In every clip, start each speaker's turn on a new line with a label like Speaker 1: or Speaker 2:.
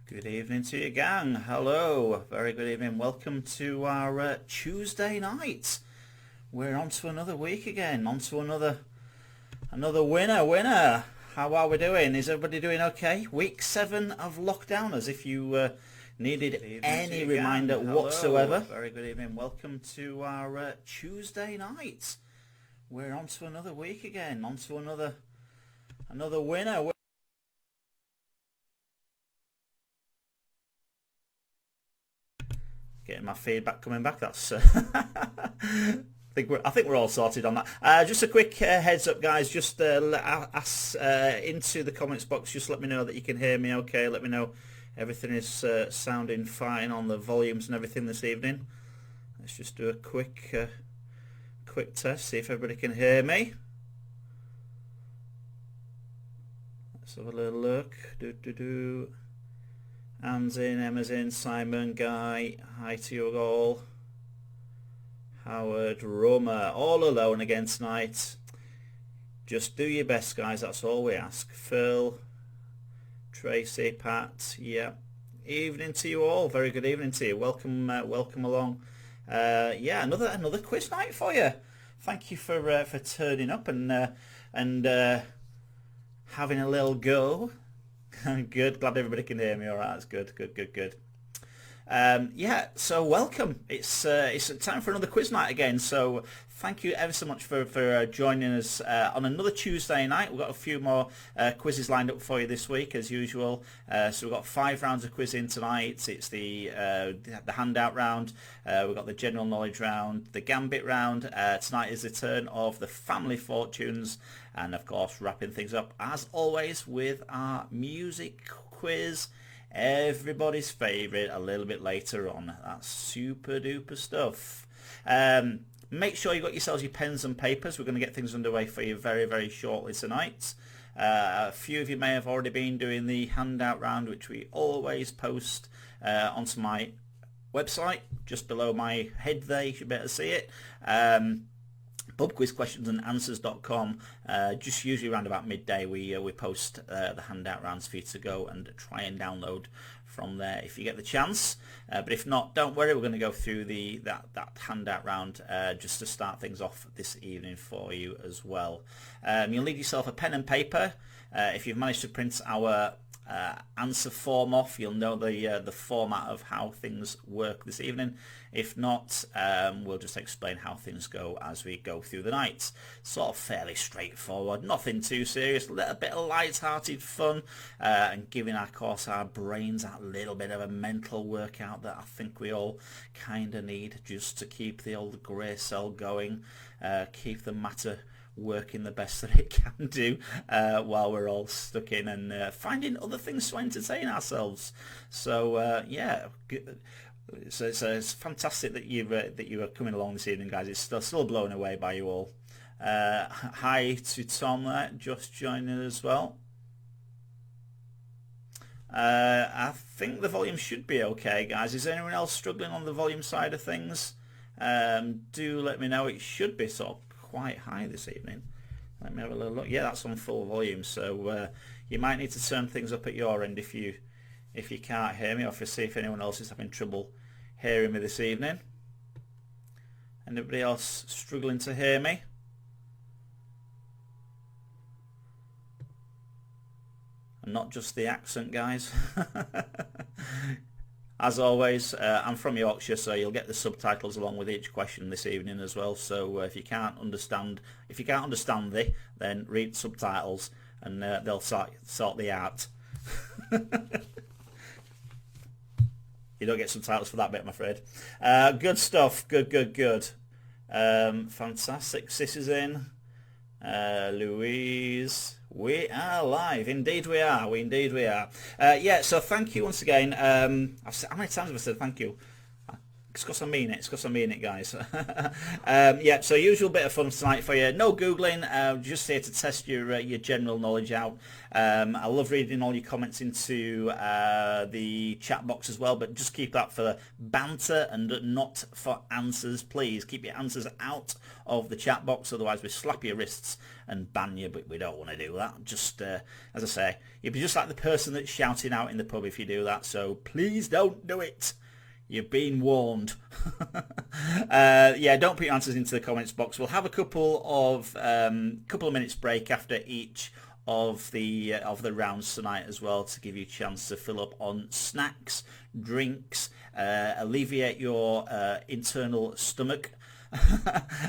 Speaker 1: Good evening to you, gang. Hello, very good evening. Welcome to our Tuesday night. We're on to another week again, on to another winner. How are we doing? Is everybody doing okay? Week 7 of lockdown, as if you needed any reminder whatsoever. Very good evening. Welcome to our Tuesday night. We're on to another week again, on to another winner. Getting my feedback coming back. That's I think we're all sorted on that. Just a quick heads up, guys. Just ask into the comments box. Just let me know that you can hear me. Okay. Let me know everything is sounding fine on the volumes and everything this evening. Let's just do a quick test. See if everybody can hear me. Let's have a little look. Anne's in, Emma's in, Simon, Guy, hi to you all. Howard, Roma, all alone again tonight. Just do your best, guys, that's all we ask. Phil, Tracy, Pat, yeah. Evening to you all, very good evening to you. Welcome along. Yeah, another quiz night for you. Thank you for turning up and having a little go. Good, glad everybody can hear me. All right, that's good. Yeah, so welcome. It's time for another quiz night again. So thank you ever so much for joining us on another Tuesday night. We've got a few more quizzes lined up for you this week as usual. So we've got 5 rounds of quizzing tonight. It's the handout round. We've got the general knowledge round, the gambit round. Tonight is the turn of the family fortunes, and of course wrapping things up as always with our music quiz. Everybody's favourite a little bit later on. That's super duper stuff. Make sure you got yourselves your pens and papers. We're going to get things underway for you very, very shortly tonight. A few of you may have already been doing the handout round, which we always post onto my website. Just below my head there, you should be able to see it. Pubquizquestionsandanswers.com. Just usually around about midday we post the handout rounds for you to go and try and download from there if you get the chance. But if not, don't worry, we're going to go through that handout round just to start things off this evening for you as well. You'll need yourself a pen and paper. If you've managed to print our answer form off, you'll know the format of how things work this evening. If not, we'll just explain how things go as we go through the night. Sort of fairly straightforward, nothing too serious, a little bit of light-hearted fun, and giving our brains that little bit of a mental workout that I think we all kind of need just to keep the old grey cell going, keep the matter working the best that it can do while we're all stuck in and finding other things to entertain ourselves. So yeah, so it's fantastic that you are coming along this evening, guys. It's still blown away by you all. Hi to Tom there, just joining as well. I think the volume should be okay, guys. Is anyone else struggling on the volume side of things? Do let me know. It should be sort of quite high this evening. Let me have a little look. Yeah, that's on full volume, so you might need to turn things up at your end if you can't hear me, or see if anyone else is having trouble hearing me this evening. Anybody else struggling to hear me? And not just the accent, guys. As always, I'm from Yorkshire, so you'll get the subtitles along with each question this evening as well. So if you can't understand the, then read subtitles, and they'll sort the art. You don't get subtitles for that bit, I'm afraid. Good stuff. Good. Fantastic. Sis is in. Louise. We are live. Indeed we are. Yeah, so thank you once again. How many times have I said thank you? It's because I mean it. It's because I mean it, guys. Yeah, so usual bit of fun tonight for you. No Googling. Just here to test your general knowledge out. I love reading all your comments into the chat box as well, but just keep that for banter and not for answers, please. Keep your answers out of the chat box, otherwise we slap your wrists and ban you, but we don't want to do that. Just, as I say, you'd be just like the person that's shouting out in the pub if you do that, so please don't do it. You've been warned. Yeah, don't put your answers into the comments box. We'll have a couple of minutes break after each of the rounds tonight as well, to give you a chance to fill up on snacks, drinks, alleviate your internal stomach,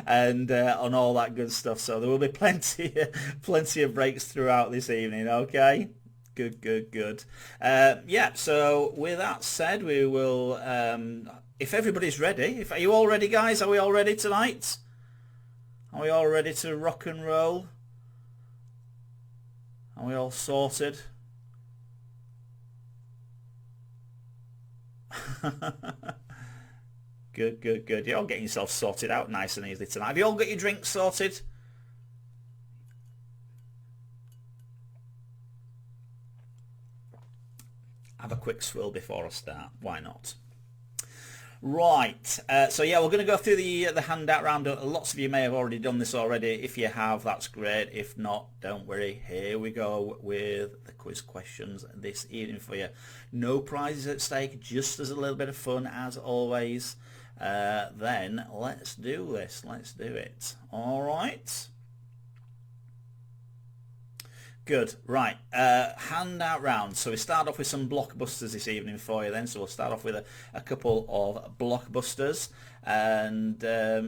Speaker 1: and on all that good stuff. So there will be plenty of breaks throughout this evening. Okay. Good. Yeah, so with that said, we will, if everybody's ready, are you all ready, guys? Are we all ready tonight? Are we all ready to rock and roll? Are we all sorted? Good. You're all getting yourself sorted out nice and easily tonight. Have you all got your drinks sorted? Have a quick swill before I start. Why not? Right. So yeah, we're going to go through the handout round. Lots of you may have already done this already. If you have, that's great. If not, don't worry. Here we go with the quiz questions this evening for you. No prizes at stake, just as a little bit of fun as always. Then let's do this. Let's do it. All right. Good. Right. Handout round. So we start off with some blockbusters this evening for you then. So we'll start off with a couple of blockbusters and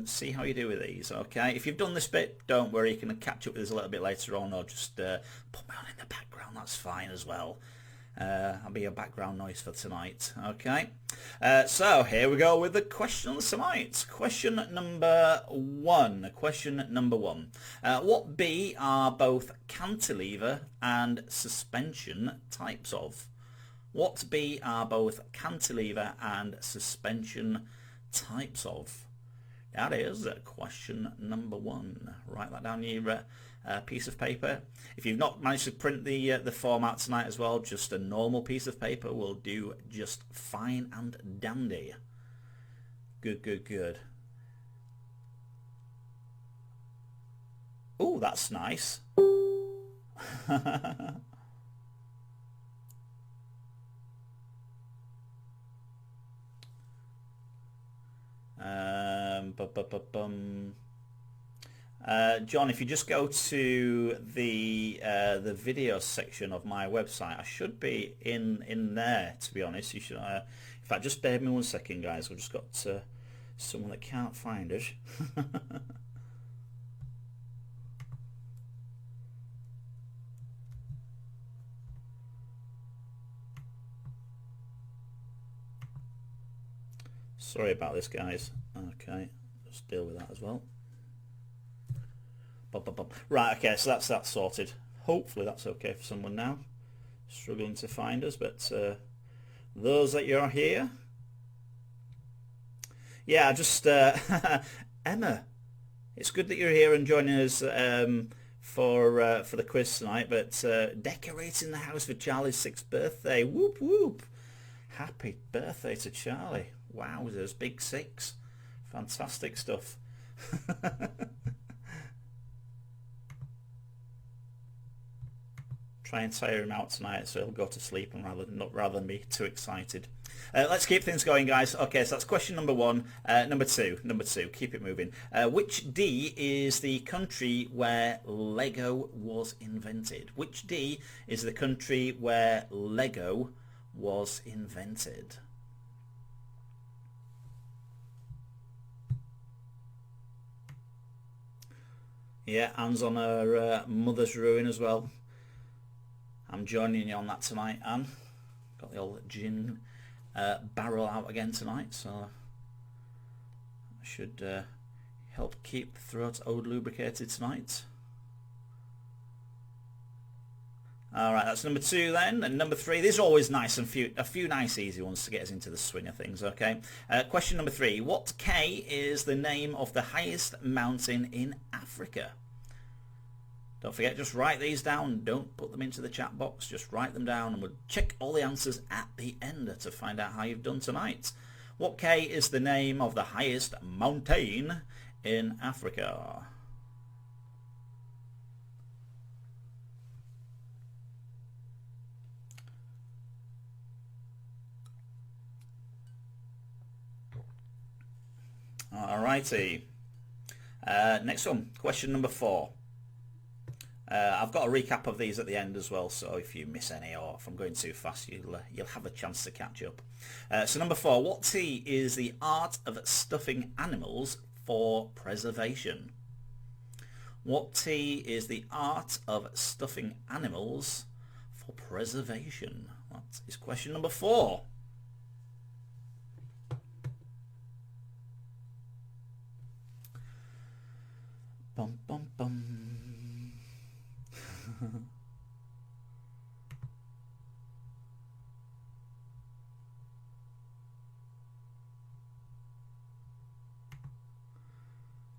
Speaker 1: see how you do with these. Okay. If you've done this bit, don't worry. You can catch up with us a little bit later on, or just put me on in the background. That's fine as well. I'll be your background noise for tonight. Okay. So here we go with the questions tonight. Question number one. What B are both cantilever and suspension types of? What B are both cantilever and suspension types of? That is question number one. Write that down in your piece of paper. If you've not managed to print the format tonight as well, just a normal piece of paper will do just fine and dandy. Good. Oh, that's nice. John, if you just go to the video section of my website, I should be in there, to be honest. You should. In fact, just bear with me 1 second, guys. We've just got someone that can't find us. Sorry about this, guys. Okay, let's deal with that as well. Right, okay, so that's that sorted. Hopefully that's okay for someone now. Struggling to find us, but those that you're here. Yeah, just Emma, it's good that you're here and joining us for the quiz tonight, but decorating the house for Charlie's 6th birthday. Whoop whoop. Happy birthday to Charlie. Wowzers, big 6. Fantastic stuff. Try and tire him out tonight so he'll go to sleep and rather than be too excited. Let's keep things going, guys. Okay, so that's question number one. Number two, keep it moving. Which D is the country where Lego was invented? Which D is the country where Lego was invented? Yeah, Anne's on her mother's ruin as well. I'm joining you on that tonight, Anne. Got the old gin barrel out again tonight, so I should help keep the throat old lubricated tonight. All right, that's number 2 then. And number 3, these are always nice and a few nice easy ones to get us into the swing of things, okay? Question number 3, what K is the name of the highest mountain in Africa? Don't forget, just write these down. Don't put them into the chat box. Just write them down and we'll check all the answers at the end to find out how you've done tonight. What K is the name of the highest mountain in Africa? Alrighty. Next one, question number 4. I've got a recap of these at the end as well, so if you miss any or if I'm going too fast, you'll have a chance to catch up. So number 4, what T is the art of stuffing animals for preservation? What T is the art of stuffing animals for preservation? That is question number 4. Bum, bum, bum.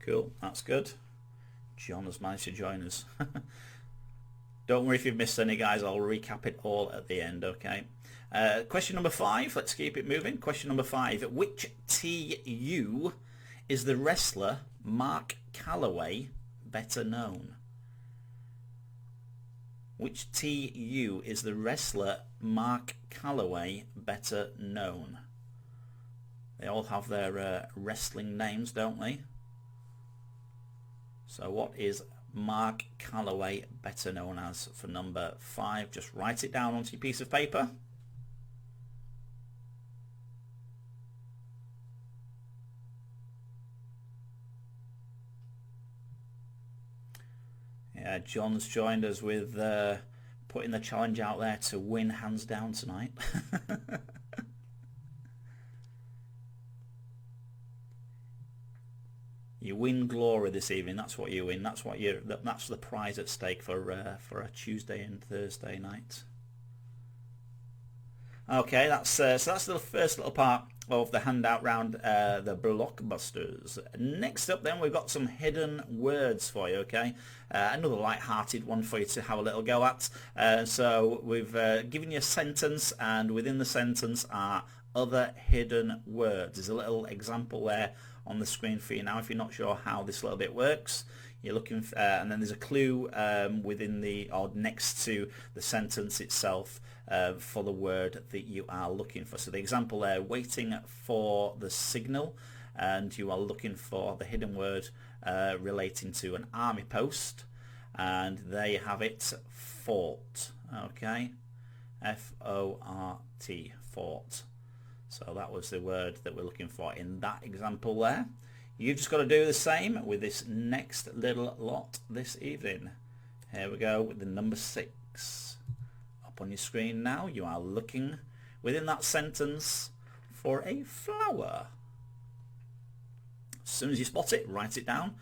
Speaker 1: Cool, that's good. John has managed to join us. Don't worry if you've missed any, guys. I'll recap it all at the end, okay? Question number 5. Let's keep it moving. Question number 5. Which TU is the wrestler Mark Calloway better known? Which TU is the wrestler Mark Calloway better known? They all have their wrestling names, don't they? So what is Mark Calloway better known as for number 5? Just write it down onto your piece of paper. Yeah, John's joined us with putting the challenge out there to win hands down tonight. You win glory this evening. That's what you win. That's what that's the prize at stake for a Tuesday and Thursday night. Okay, so that's the first little part of the handout round, the blockbusters. Next up then, we've got some hidden words for you, okay? Another light-hearted one for you to have a little go at. So we've given you a sentence, and within the sentence are other hidden words. There's a little example there on the screen for you now if you're not sure how this little bit works. You're looking for, and then there's a clue within or next to the sentence itself for the word that you are looking for. So the example there, waiting for the signal, and you are looking for the hidden word relating to an army post, and they have it fort. Okay, F-O-R-T, fort. So that was the word that we're looking for in that example there. You've just got to do the same with this next little lot this evening. Here we go with the number 6. Up on your screen now, you are looking within that sentence for a flower. As soon as you spot it, write it down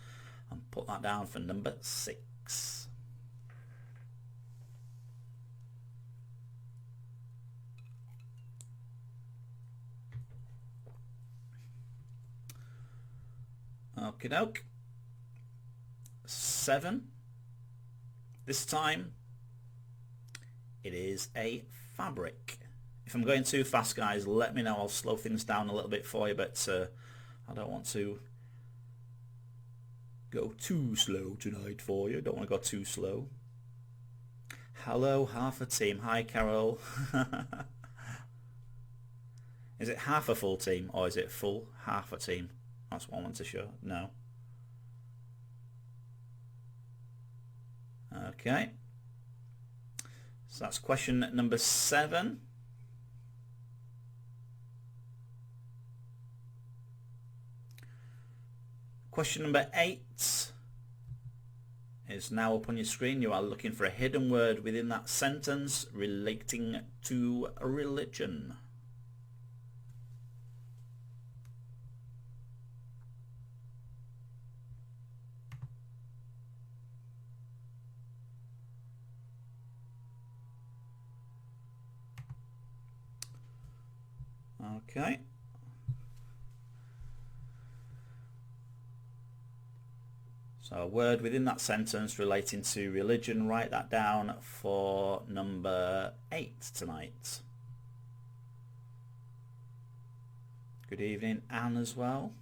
Speaker 1: and put that down for number 6. Okie doke. 7. This time it is a fabric. If I'm going too fast, guys, let me know. I'll slow things down a little bit for you, but I don't want to go too slow tonight for you. Don't want to go too slow. Hello, half a team. Hi, Carol. Is it half a full team or is it full half a team? That's what I want to show. No. Okay. So that's question number 7. Question number 8 is now up on your screen. You are looking for a hidden word within that sentence relating to religion. Okay. So a word within that sentence relating to religion, write that down for number 8 tonight. Good evening, Anne, as well.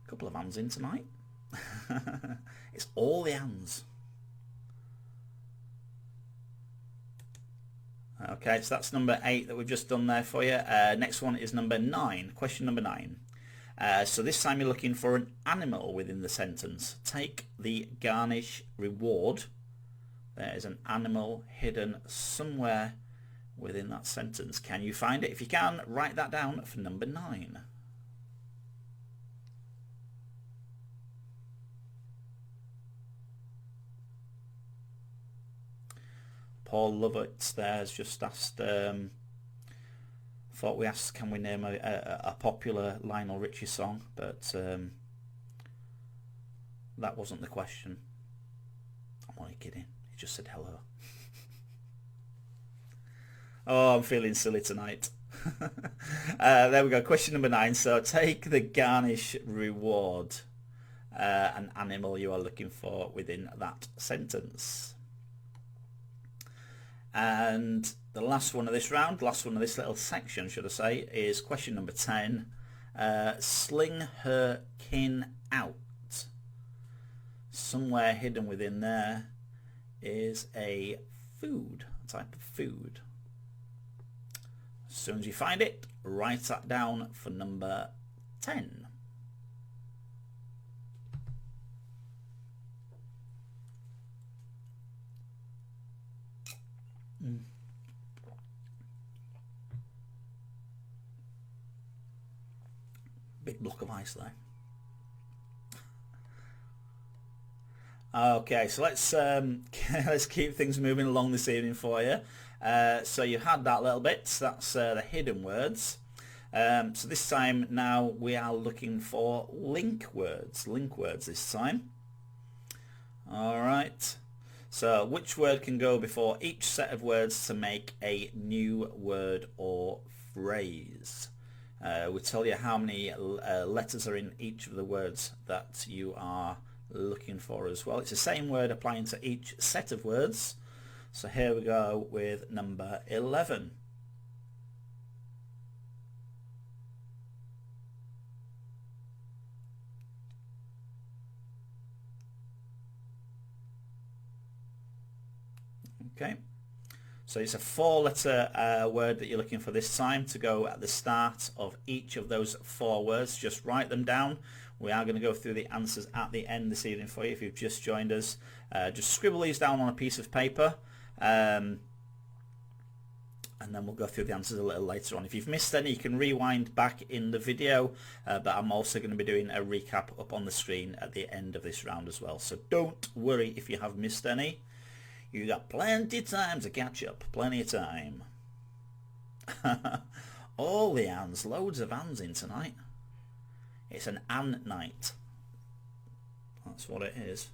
Speaker 1: A couple of Annes in tonight. It's all the Annes. Okay, so that's number 8 that we've just done there for you. Next one is number 9, question number 9. So this time you're looking for an animal within the sentence. Take the garnish reward. There is an animal hidden somewhere within that sentence. Can you find it? If you can, write that down for number 9. Paul Lovett there has just asked, thought we asked, can we name a popular Lionel Richie song, but that wasn't the question. I'm only kidding. He just said hello. Oh, I'm feeling silly tonight. There we go. Question number 9. So take the garnish reward. An animal you are looking for within that sentence. And the last one of this round, last one of this little section, should I say, is question number 10. Sling her kin out. Somewhere hidden within there is a food, a type of food. As soon as you find it, write that down for number 10. Big block of ice there. Okay, so let's keep things moving along this evening for you. So you had that little bit. That's the hidden words. So this time now we are looking for link words. Link words this time. All right. So which word can go before each set of words to make a new word or phrase? We'll tell you how many letters are in each of the words that you are looking for as well. It's the same word applying to each set of words. So here we go with number 11. Okay, so it's a 4-letter word that you're looking for this time to go at the start of each of those 4 words. Just write them down. We are going to go through the answers at the end this evening for you if you've just joined us. Just scribble these down on a piece of paper, and then we'll go through the answers a little later on. If you've missed any, you can rewind back in the video, but I'm also going to be doing a recap up on the screen at the end of this round as well. So don't worry if you have missed any. You got plenty of time to catch up. Plenty of time. All the Anns. Loads of Anns in tonight. It's an Ann night. That's what it is.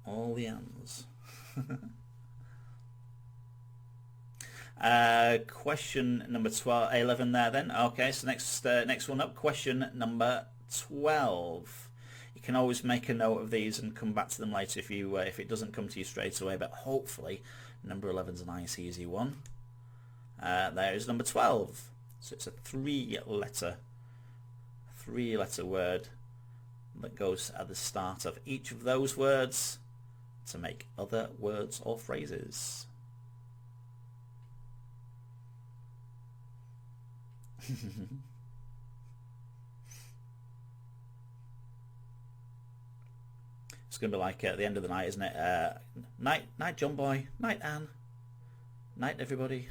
Speaker 1: All the Anns. Question number 11 there then. Okay, so next one up. Question number 12. You can always make a note of these and come back to them later if it doesn't come to you straight away, but hopefully number 11 is a nice easy one. There is number 12. So it's a 3-letter word that goes at the start of each of those words to make other words or phrases. It's going to be like at the end of the night, isn't it? Night, John Boy. Night, Anne. Night, everybody.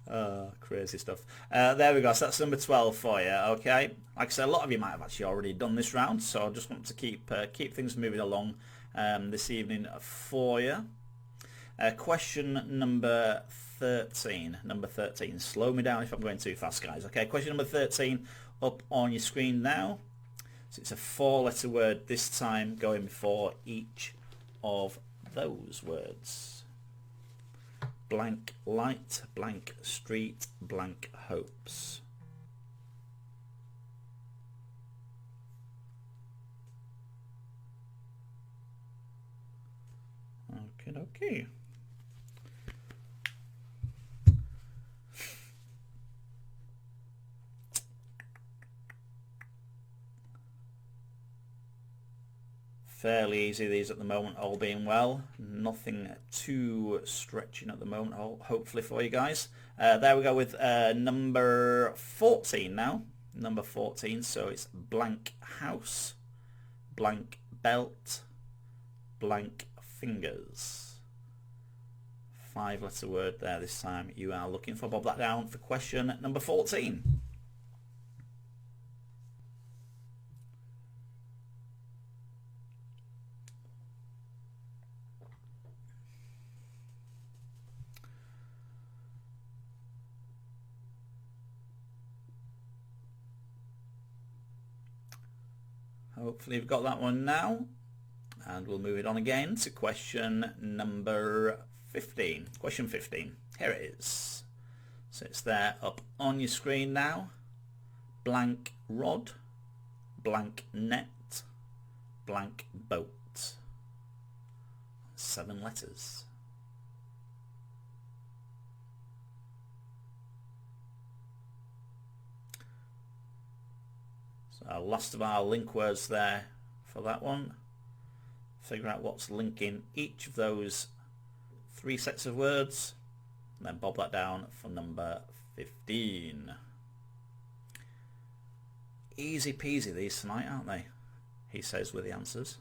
Speaker 1: Oh, crazy stuff. There we go. So that's number 12 for you. Okay. Like I said, a lot of you might have actually already done this round, so I just want to keep things moving along this evening for you. Question number 13. Number 13. Slow me down if I'm going too fast, guys. Okay, question number 13 up on your screen now. So it's a 4-letter word this time, going before each of those words. Blank light, blank street, blank hopes. Okay. Fairly easy these at the moment, all being well. Nothing too stretching at the moment, hopefully for you guys. There we go with number 14 now. Number 14, so it's blank house, blank belt, blank fingers. 5-letter word there this time you are looking for. Bob that down for question number 14. Hopefully you've got that one now, and we'll move it on again to question number 15. Question 15. Here it is. So it's there up on your screen now. Blank rod, blank net, blank boat. 7 letters. So last of our link words there for that one. Figure out what's linking each of those 3 sets of words, and then bob that down for number 15. Easy peasy these tonight, aren't they? He says with the answers.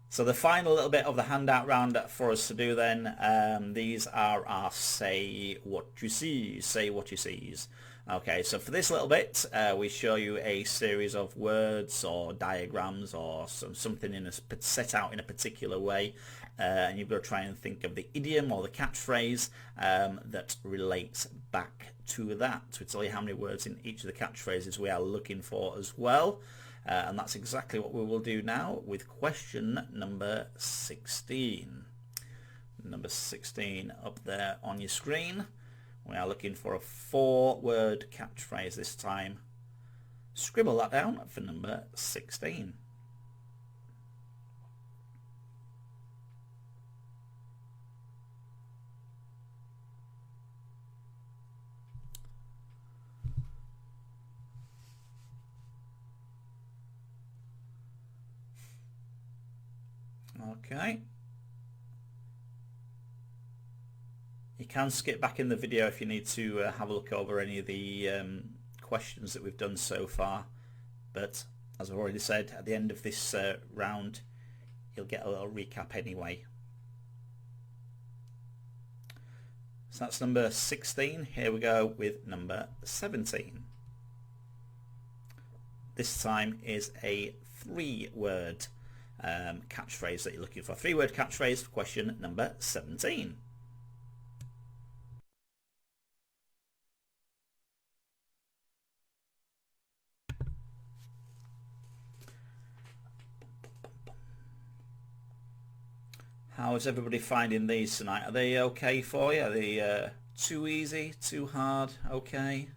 Speaker 1: So the final little bit of the handout round for us to do then, these are our say what you see, say what you sees. Okay, so for this little bit, we show you a series of words or diagrams or something set out in a particular way, and you've got to try and think of the idiom or the catchphrase that relates back to that. We tell you how many words in each of the catchphrases we are looking for as well. And that's exactly what we will do now with question number 16. Number 16 up there on your screen. We are looking for a 4-word catchphrase this time. Scribble that down for number 16. Okay. You can skip back in the video if you need to have a look over any of the questions that we've done so far, but as I've already said, at the end of this round you'll get a little recap anyway. So that's number 16. Here we go with number 17. This time is a 3-word catchphrase that you're looking for. 3-word catchphrase for question number 17. How is everybody finding these tonight? Are they okay for you? Are they too easy, too hard? Okay,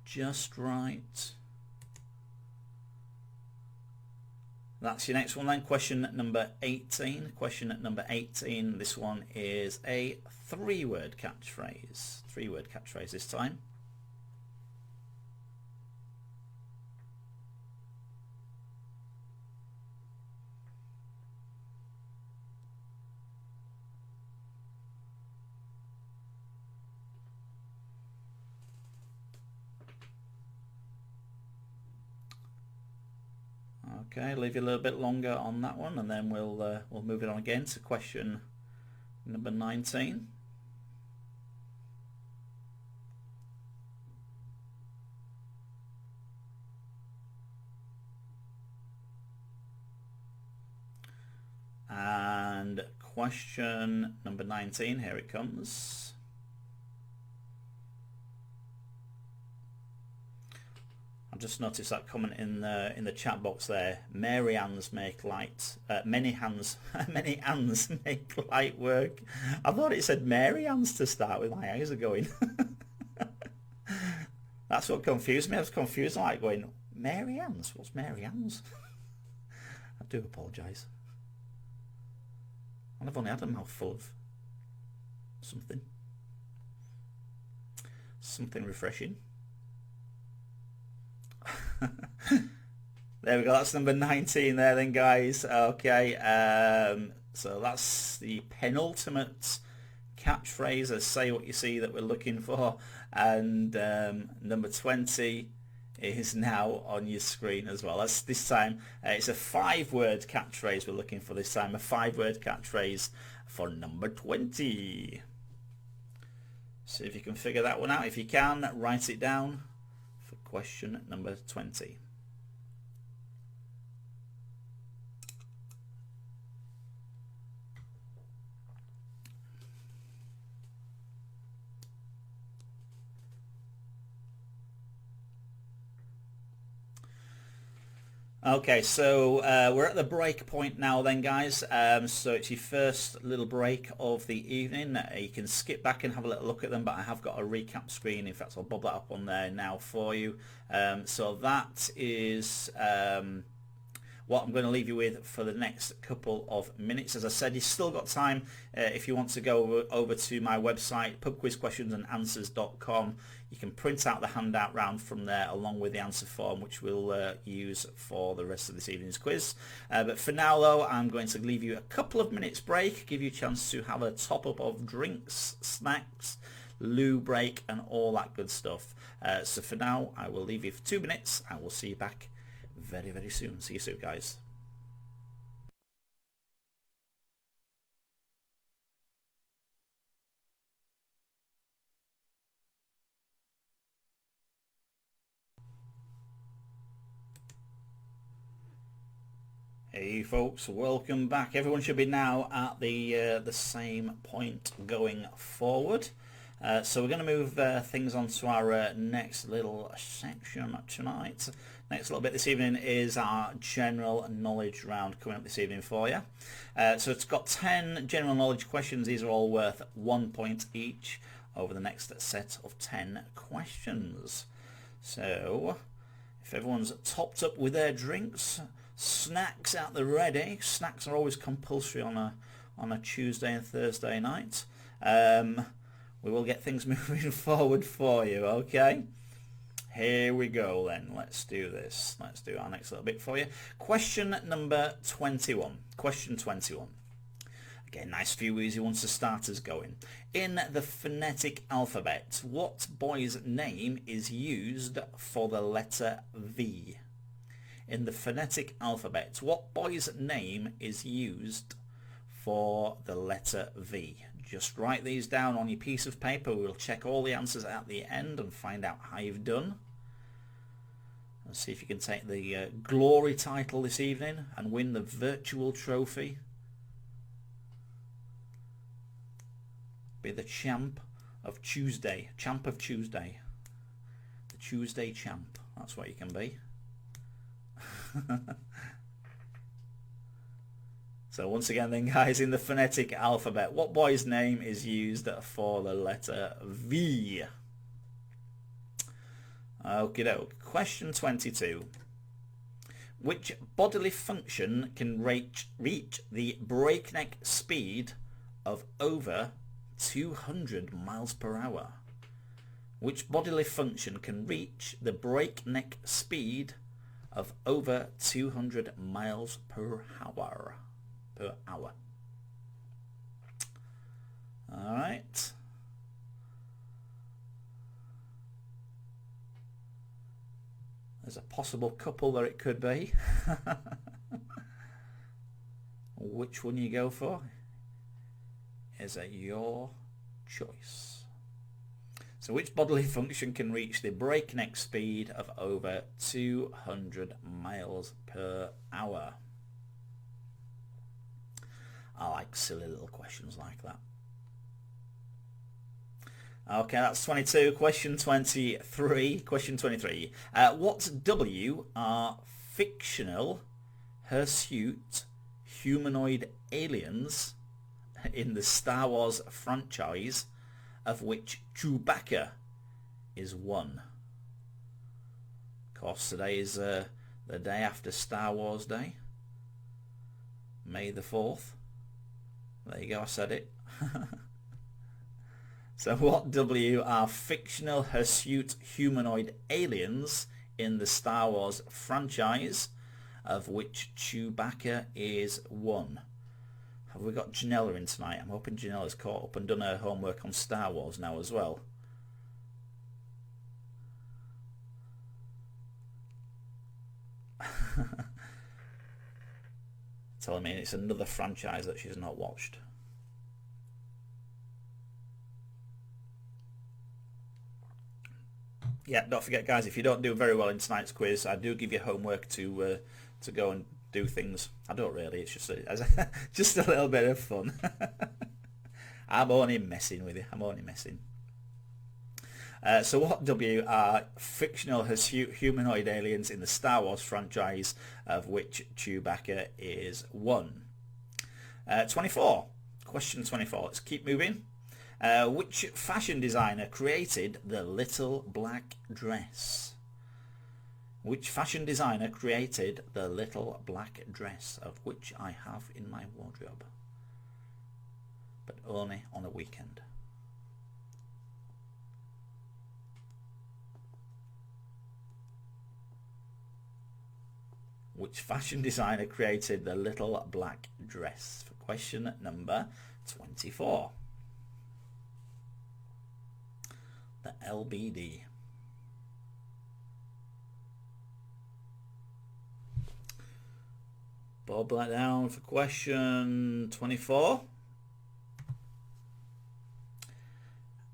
Speaker 1: just right. That's your next one then. Question number 18. Question number 18. This one is a 3-word catchphrase. 3-word catchphrase this time. Okay, leave you a little bit longer on that one, and then we'll move it on again to question number 19. And question number 19, here it comes. I've just noticed that comment in the chat box there. Many hands make light. Many hands make light work. I thought it said Mary hands to start with. My eyes are going. That's what confused me. I was confused, like going, Mary hands? What's Mary hands? I do apologise. And I've only had a mouthful of something refreshing. There we go, that's number 19 there then, guys. Okay, so that's the penultimate catchphrase, say what you see, that we're looking for. And number 20 is now on your screen as well. That's this time it's a 5-word catchphrase we're looking for this time, a 5-word catchphrase for number 20. See if you can figure that one out. If you can, write it down for question number 20. Okay, so we're at the break point now then, guys. So it's your first little break of the evening. You can skip back and have a little look at them, but I have got a recap screen. In fact, I'll bob that up on there now for you. So that is what I'm going to leave you with for the next couple of minutes. As I said, you've still got time if you want to go over to my website, pubquizquestionsandanswers.com. You can print out the handout round from there along with the answer form, which we'll use for the rest of this evening's quiz. But for now, though, I'm going to leave you a couple of minutes break, give you a chance to have a top-up of drinks, snacks, loo break, and all that good stuff. So for now, I will leave you for 2 minutes, and we'll see you back very, very soon. See you soon, guys. Hey folks, welcome back. Everyone should be now at the same point going forward. So we're going to move things on to our next little section tonight. Next little bit this evening is our general knowledge round coming up this evening for you. So it's got 10 general knowledge questions. These are all worth 1 point each over the next set of 10 questions. So if everyone's topped up with their drinks, snacks at the ready. Snacks are always compulsory on a Tuesday and Thursday night. We will get things moving forward for you, okay? Here we go then. Let's do this. Let's do our next little bit for you. Question number 21. Question 21. Again, nice few easy ones to start us going. In the phonetic alphabet, what boy's name is used for the letter V? In the phonetic alphabet, what boy's name is used for the letter V? Just write these down on your piece of paper. We'll check all the answers at the end and find out how you've done. And see if you can take the glory title this evening and win the virtual trophy. Be the champ of Tuesday. Champ of Tuesday. The Tuesday champ. That's what you can be. So once again then, guys, in the phonetic alphabet, what boy's name is used for the letter V? Okie doke. Question 22. Which bodily function can reach the breakneck speed of over 200 miles per hour? Which bodily function can reach the breakneck speed of over 200 miles per hour? All right. There's a possible couple that it could be. Which one you go for is at your choice. So which bodily function can reach the breakneck speed of over 200 miles per hour? I like silly little questions like that. Okay, that's 22. Question 23. Question 23. What W are fictional, hirsute, humanoid aliens in the Star Wars franchise, of which Chewbacca is one? Of course, today is the day after Star Wars Day, May the 4th. There you go, I said it. So what W are fictional, hirsute, humanoid aliens in the Star Wars franchise, of which Chewbacca is one? Have we got Janella in tonight? I'm hoping Janella's caught up and done her homework on Star Wars now as well. Telling me it's another franchise that she's not watched. Yeah, don't forget, guys, if you don't do very well in tonight's quiz, I do give you homework to go and do things. I don't really. It's just just a little bit of fun. I'm only messing with you. I'm only messing. So what W are fictional humanoid aliens in the Star Wars franchise, of which Chewbacca is one? 24. Question 24. Let's keep moving. Which fashion designer created the little black dress? Which fashion designer created the little black dress, of which I have in my wardrobe, but only on a weekend? Which fashion designer created the little black dress? For question number 24. The LBD. Bob that down for question 24.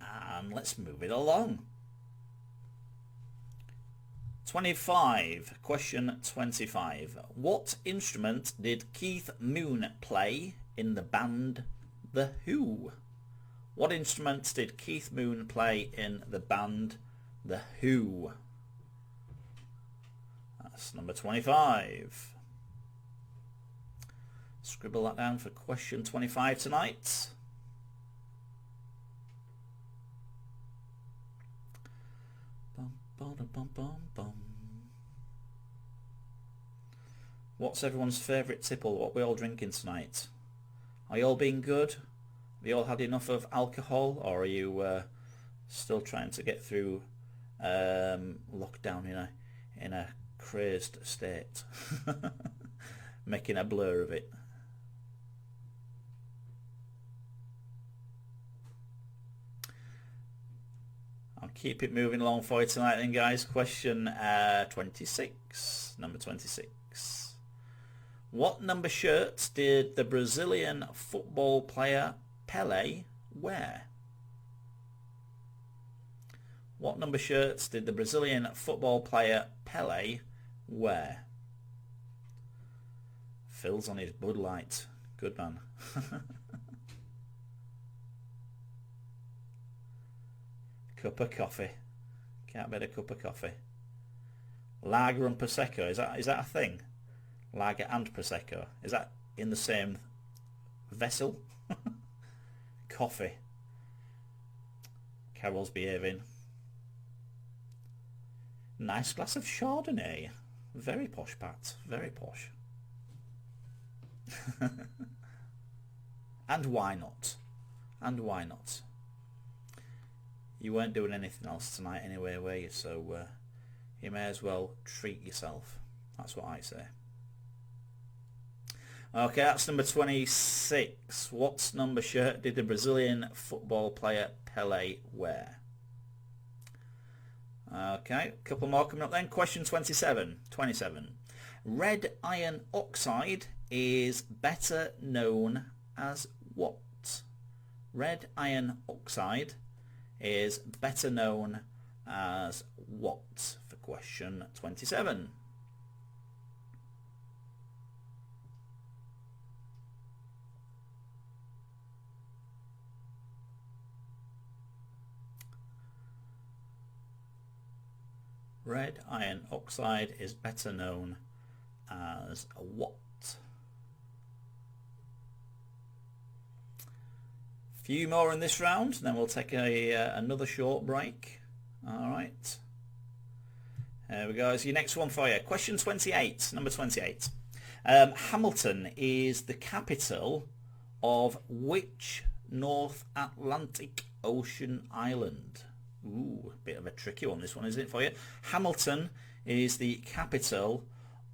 Speaker 1: And let's move it along. 25. Question 25. What instrument did Keith Moon play in the band The Who? What instrument did Keith Moon play in the band The Who? That's number 25. Scribble that down for question 25 tonight. What's everyone's favourite tipple? What are we all drinking tonight? Are you all being good? Have you all had enough of alcohol, or are you still trying to get through lockdown in a crazed state, making a blur of it? I'll keep it moving along for you tonight then, guys. Question 26, number 26. What number shirts did the Brazilian football player Pelé wear? What number shirts did the Brazilian football player Pelé wear? Phil's on his Bud Light. Good man. Cup of coffee. Can't beat a cup of coffee. Lager and Prosecco. Is that a thing? Lager and Prosecco. Is that in the same vessel? Coffee. Carol's behaving. Nice glass of Chardonnay. Very posh, Pat. Very posh. And why not? And why not? You weren't doing anything else tonight anyway, were you? So you may as well treat yourself. That's what I say. Okay, that's number 26. What number shirt did the Brazilian football player Pelé wear? Okay, a couple more coming up then. Question 27. Red iron oxide is better known as what? Red iron oxide is better known as what? For question 27. Red iron oxide is better known as what? Few more in this round, then we'll take another short break. All right. There we go. So your next one for you. Question 28, number 28. Hamilton is the capital of which North Atlantic Ocean island? Ooh, a bit of a tricky one, this one, isn't it, for you? Hamilton is the capital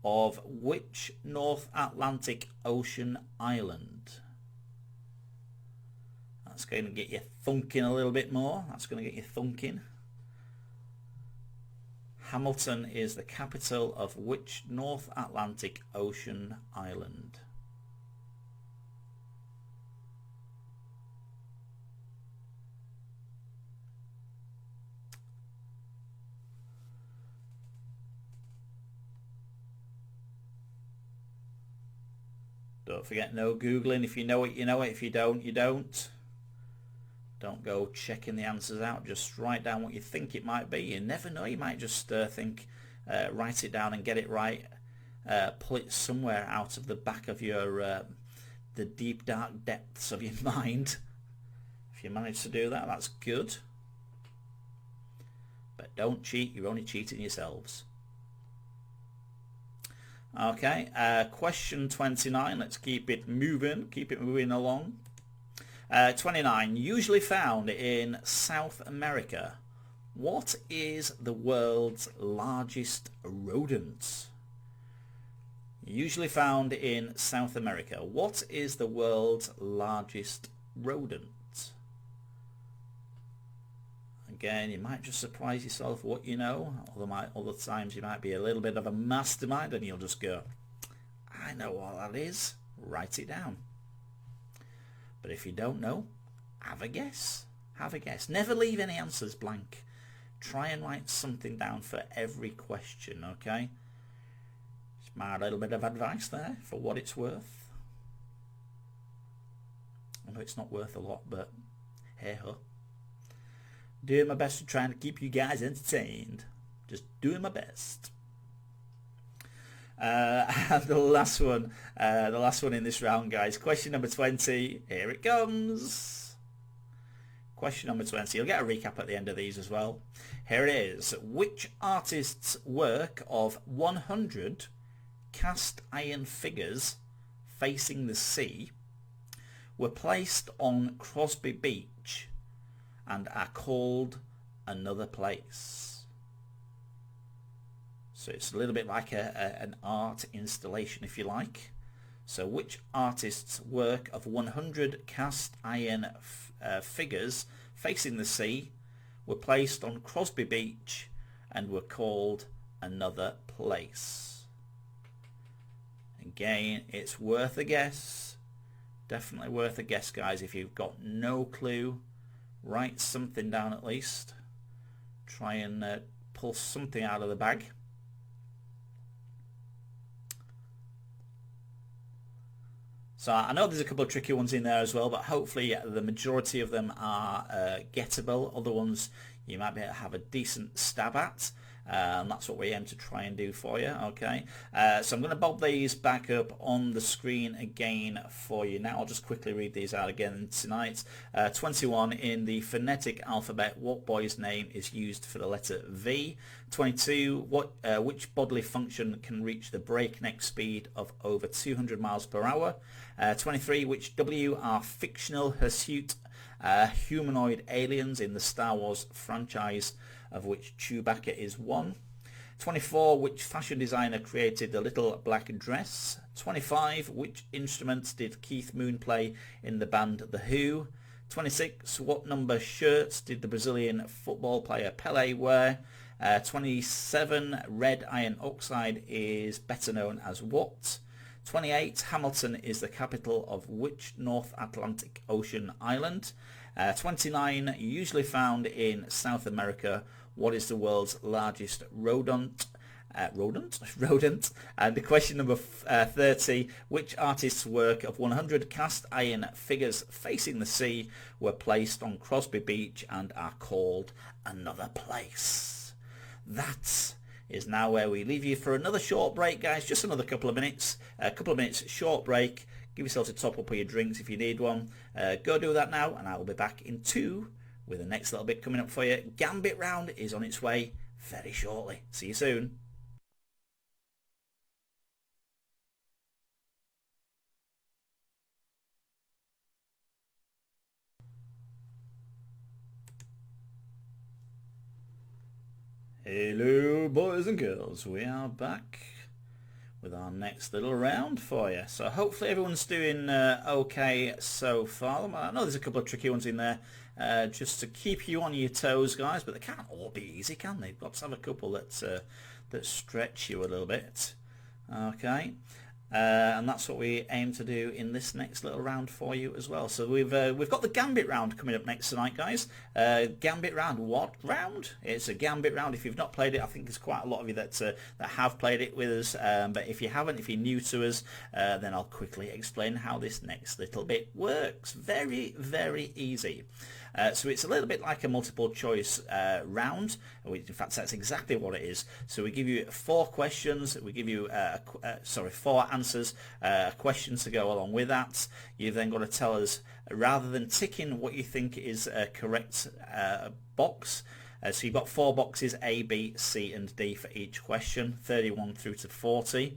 Speaker 1: of which North Atlantic Ocean island? That's going to get you thunking a little bit more. That's going to get you thunking. Hamilton is the capital of which North Atlantic Ocean island? Don't forget, no Googling. If you know it, you know it. If you don't, you don't. Don't go checking the answers out. Just write down what you think it might be. You never know. You might just think, write it down and get it right. Pull it somewhere out of the back of your, the deep dark depths of your mind. If you manage to do that, that's good. But don't cheat. You're only cheating yourselves. Okay, question 29. Let's keep it moving along. 29. Usually found in South America. What is the world's largest rodent? Usually found in South America. What is the world's largest rodent? Again, you might just surprise yourself what you know. Other times you might be a little bit of a mastermind and you'll just go, I know what that is. Write it down. But if you don't know, have a guess. Have a guess. Never leave any answers blank. Try and write something down for every question, okay? It's my little bit of advice there for what it's worth. I know it's not worth a lot, but hey-ho. Doing my best to try and keep you guys entertained. Just doing my best. And the last one in this round, guys. Question number 20. Here it comes. Question number 20. You'll get a recap at the end of these as well. Here it is. Which artist's work of 100 cast iron figures facing the sea were placed on Crosby Beach and are called another place? So it's a little bit like an art installation, if you like. So which artist's work of 100 cast iron figures facing the sea were placed on Crosby Beach and were called another place? Again, it's worth a guess. Definitely worth a guess, guys. If you've got no clue, write something down at least. Try and pull something out of the bag. So I know there's a couple of tricky ones in there as well, but hopefully the majority of them are gettable. Other ones you might be able to have a decent stab at. And that's what we aim to try and do for you. Okay, so I'm going to bob these back up on the screen again for you now. I'll just quickly read these out again tonight. 21, in the phonetic alphabet, what boy's name is used for the letter V? 22, which bodily function can reach the breakneck speed of over 200 miles per hour? 23, which W are fictional hirsute humanoid aliens in the Star Wars franchise, of which Chewbacca is one? 24, which fashion designer created the little black dress? 25, which instruments did Keith Moon play in the band The Who? 26, what number shirts did the Brazilian football player Pelé wear? 27, red iron oxide is better known as what? 28, Hamilton is the capital of which North Atlantic Ocean island? 29, usually found in South America, what is the world's largest rodent? And the question number 30, which artist's work of 100 cast iron figures facing the sea were placed on Crosby Beach and are called another place? That is now where we leave you for another short break, guys. Just another couple of minutes. Short break. Give yourself a top up of your drinks if you need one. Go do that now, and I will be back in 2 with the next little bit coming up for you. Gambit round is on its way very shortly. See you soon. Hello boys and girls, we are back with our next little round for you. So hopefully everyone's doing okay so far. I know there's a couple of tricky ones in there just to keep you on your toes, guys, but they can't all be easy, can they? You've got to have a couple that stretch you a little bit. Okay. And that's what we aim to do in this next little round for you as well. So we've got the Gambit round coming up next tonight, guys. Gambit round, what round? It's a Gambit round. If you've not played it, I think there's quite a lot of you that have played it with us. But if you haven't, if you're new to us, then I'll quickly explain how this next little bit works. Very, very easy. So it's a little bit like a multiple choice round. In fact, that's exactly what it is. So we give you 4 questions. We give you 4 answers, questions to go along with that. You've then got to tell us, rather than ticking what you think is a correct box. So you've got 4 boxes, A, B, C and D for each question, 31 through to 40.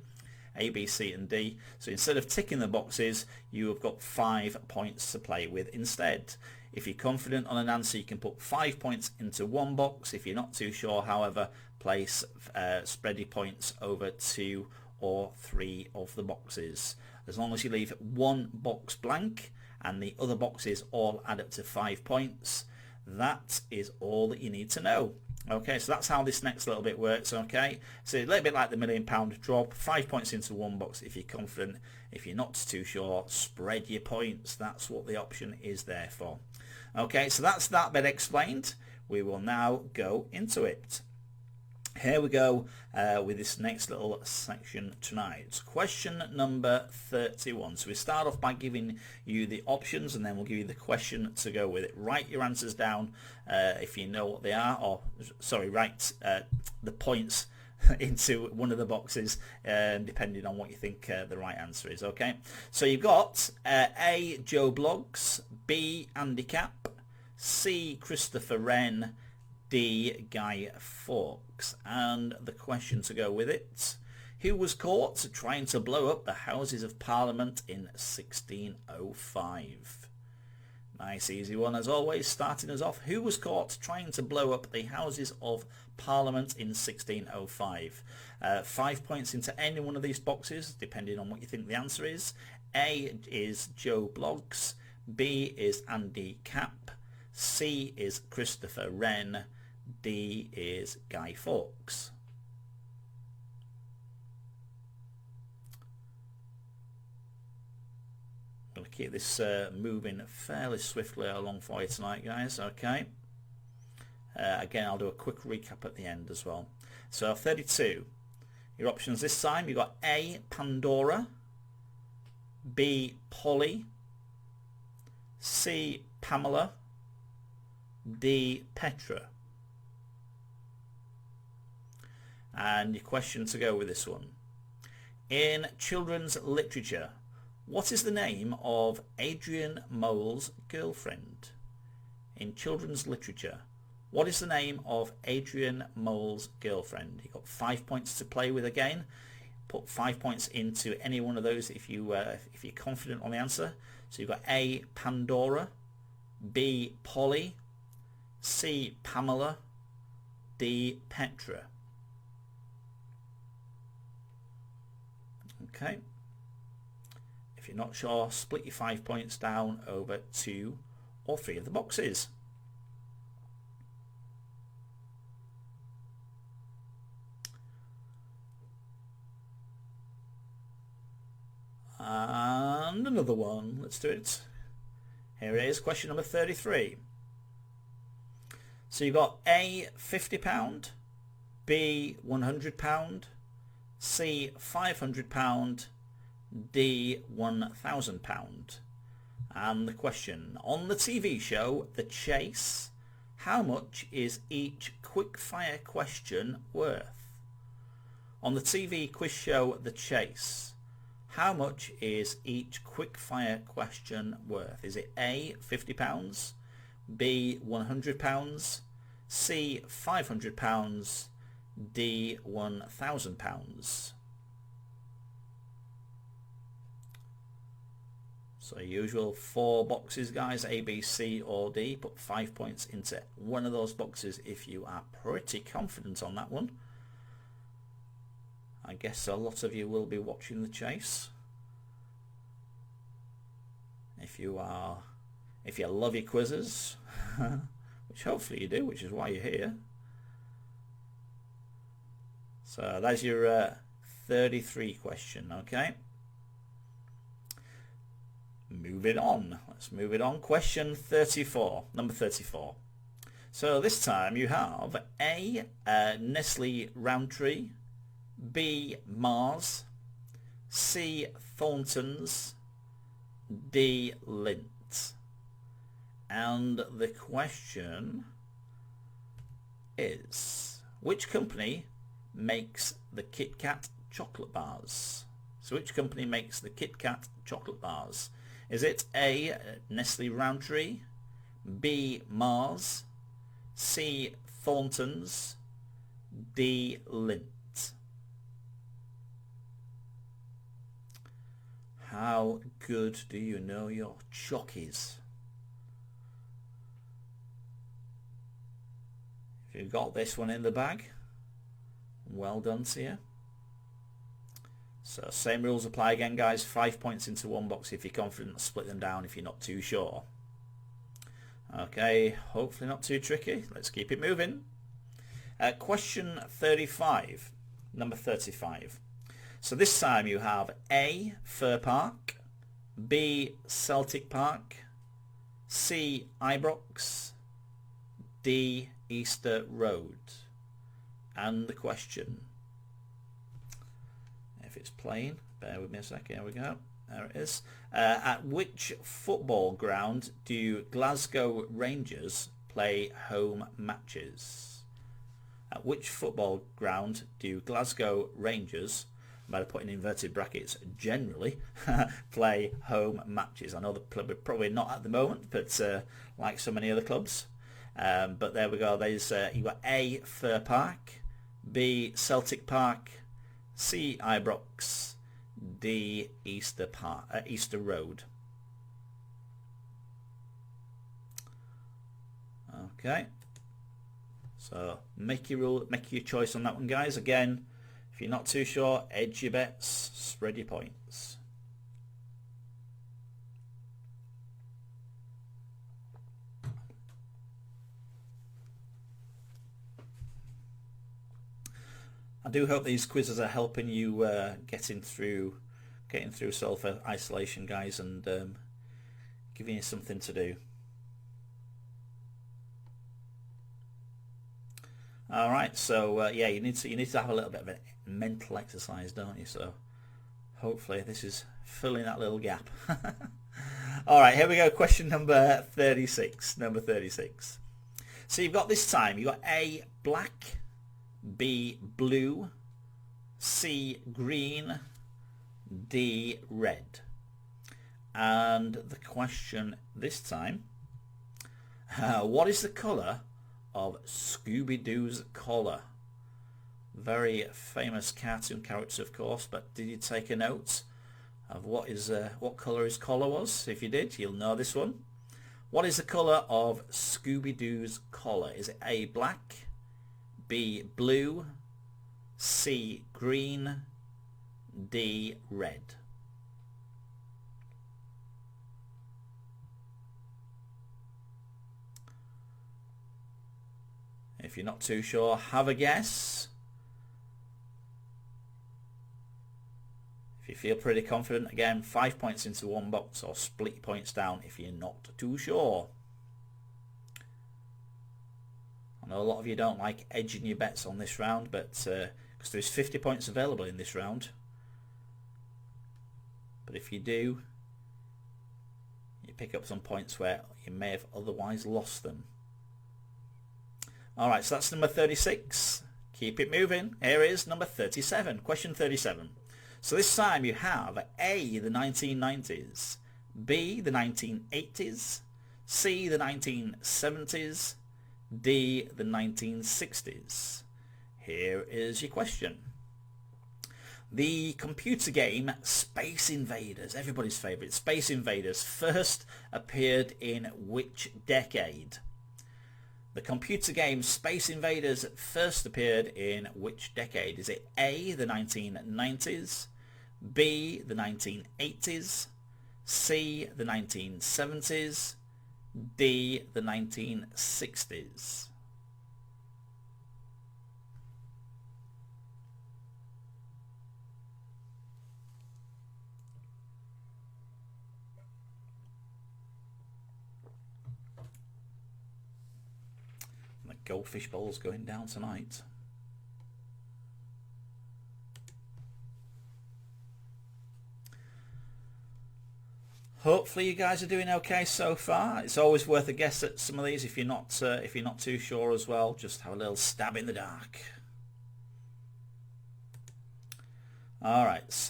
Speaker 1: A, B, C and D. So instead of ticking the boxes, you have got 5 points to play with instead. If you're confident on an answer, you can put 5 points into one box. If you're not too sure, however, place spread your points over 2 or 3 of the boxes. As long as you leave one box blank and the other boxes all add up to 5 points, that is all that you need to know. Okay, so that's how this next little bit works. Okay, so a little bit like the £1 million drop, 5 points into one box if you're confident. If you're not too sure, spread your points. That's what the option is there for. Okay, so that's that bit explained. We will now go into it. Here we go with this next little section tonight. Question number 31. So we start off by giving you the options, and then we'll give you the question to go with it. Write your answers down if you know what they are, or sorry, write the points into one of the boxes depending on what you think the right answer is. Okay, so you've got A, Joe Bloggs, B, Andy Capp, C, Christopher Wren, D, Guy Fawkes. And the question to go with it: who was caught trying to blow up the Houses of Parliament in 1605? Nice easy one as always, starting us off. Who was caught trying to blow up the Houses of Parliament in 1605? 5 points into any one of these boxes depending on what you think the answer is. A is Joe Bloggs, B is Andy Capp, C is Christopher Wren, D is Guy Fawkes. I'm going to keep this moving fairly swiftly along for you tonight, guys. Okay. Again, I'll do a quick recap at the end as well. So 32. Your options this time: you've got A, Pandora, B, Polly, C, Pamela, D, Petra. And your question to go with this one: in children's literature, what is the name of Adrian Moles' girlfriend? In children's literature, what is the name of Adrian Moles' girlfriend? You've got 5 points to play with again. Put 5 points into any one of those if you're confident on the answer. So you've got A, Pandora, B, Polly, C, Pamela, D, Petra. Okay. If you're not sure, split your 5 points down over 2 or 3 of the boxes. And another one. Let's do it. Here it is, question number 33. So you've got A, £50, B, £100, C, £500, D, £1,000. And the question: on the TV show The Chase, how much is each quickfire question worth? On the TV quiz show The Chase, how much is each quickfire question worth? Is it A, £50, B, £100, C, £500, D, £1,000? So usual 4 boxes, guys, A, B, C or D. Put 5 points into one of those boxes if you are pretty confident on that one. I guess a lot of you will be watching The Chase. If you love your quizzes, which hopefully you do, which is why you're here. So that's your 33 question, okay? Moving on. Let's move it on. Question 34, number 34. So this time you have A, Nestle Roundtree, B, Mars, C, Thornton's, D, Lindt. And the question is, which company makes the Kit Kat chocolate bars? So which company makes the Kit Kat chocolate bars? Is it A, Nestle Roundtree, B, Mars, C, Thornton's, D, Lindt? How good do you know your chockies? If you've got this one in the bag, well done to you. So same rules apply again, guys. 5 points into one box if you're confident. Split them down if you're not too sure. Okay, hopefully not too tricky. Let's keep it moving. Question 35, number 35. So this time you have A, Fir Park, B, Celtic Park, C, Ibrox, D, Easter Road. And the question, if it's playing, bear with me a second, here we go, there it is. At which football ground do Glasgow Rangers play home matches? At which football ground do Glasgow Rangers, I might have put in inverted brackets, generally play home matches? I know they're probably not at the moment, but like so many other clubs. But there we go. There's you got A, Fir Park, B, Celtic Park, C, Ibrox, D, Easter Road. Okay. So make your choice on that one, guys. Again, if you're not too sure, edge your bets, spread your points. I do hope these quizzes are helping you getting through self-isolation, guys, and giving you something to do. All right, so yeah, you need to have a little bit of a mental exercise, don't you? So hopefully this is filling that little gap. All right, here we go. Question number 36. Number 36. So you've got this time. You got A, black, B, blue, C, green, D, red. And the question this time, what is the colour of Scooby-Doo's collar? Very famous cartoon character, of course, but did you take a note of what colour his collar was? If you did, you'll know this one. What is the colour of Scooby-Doo's collar? Is it A, black, B, blue, C, green, D, red? If you're not too sure, have a guess. If you feel pretty confident, again, 5 points into one box, or split points down if you're not too sure. I know a lot of you don't like edging your bets on this round, but because there's 50 points available in this round. But if you do, you pick up some points where you may have otherwise lost them. Alright, so that's number 36. Keep it moving. Here is number 37. Question 37. So this time you have A, the 1990s, B, the 1980s, C, the 1970s, D, the 1960s. Here is your question. The computer game Space Invaders, everybody's favourite, Space Invaders, first appeared in which decade? The computer game Space Invaders first appeared in which decade? Is it A, the 1990s, B, the 1980s, C, the 1970s, D, the 1960s? Goldfish bowl's going down tonight. Hopefully you guys are doing okay so far. It's always worth a guess at some of these if you're not too sure as well. Just have a little stab in the dark. All right.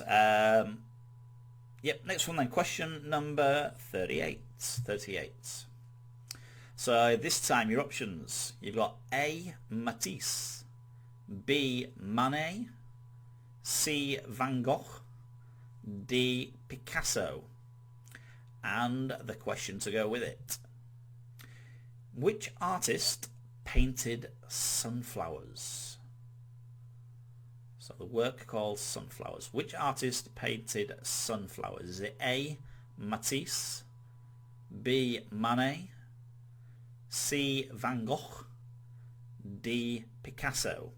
Speaker 1: Yep. Next one then. Question number 38. 38. So this time your options, you've got A, Matisse, B, Manet, C, Van Gogh, D, Picasso, and the question to go with it. Which artist painted sunflowers? So the work called Sunflowers. Which artist painted sunflowers? Is it A, Matisse, B, Manet, C, Van Gogh, D, Picasso?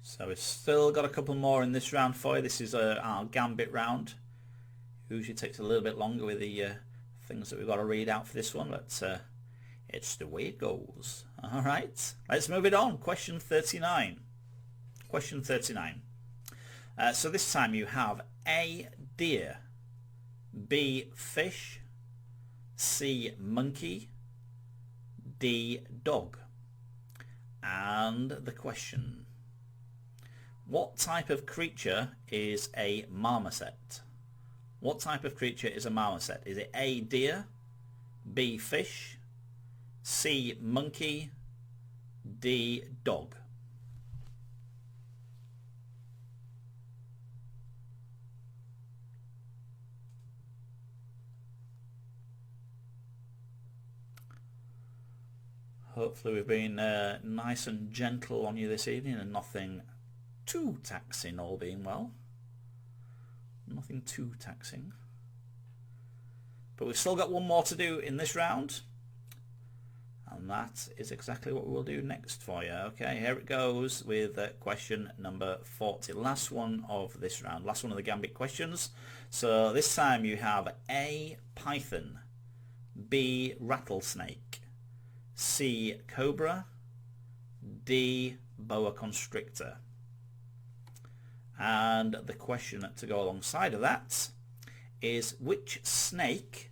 Speaker 1: So we've still got a couple more in this round for you. This is our gambit round. Usually takes a little bit longer with the things that we've got to read out for this one, but it's the way it goes. All right, let's move it on. Question 39. Question 39. So this time you have A, deer, B, fish, C, monkey, D, dog. And the question: what type of creature is a marmoset? What type of creature is a marmoset? Is it A, deer, B, fish, C, monkey, D, dog? Hopefully we've been nice and gentle on you this evening and nothing too taxing, all being well. Nothing too taxing. But we've still got one more to do in this round. And that is exactly what we'll do next for you. Okay, here it goes with question number 40. Last one of this round. Last one of the gambit questions. So this time you have A, python, B, rattlesnake, C, cobra, D, boa constrictor. And the question to go alongside of that is: which snake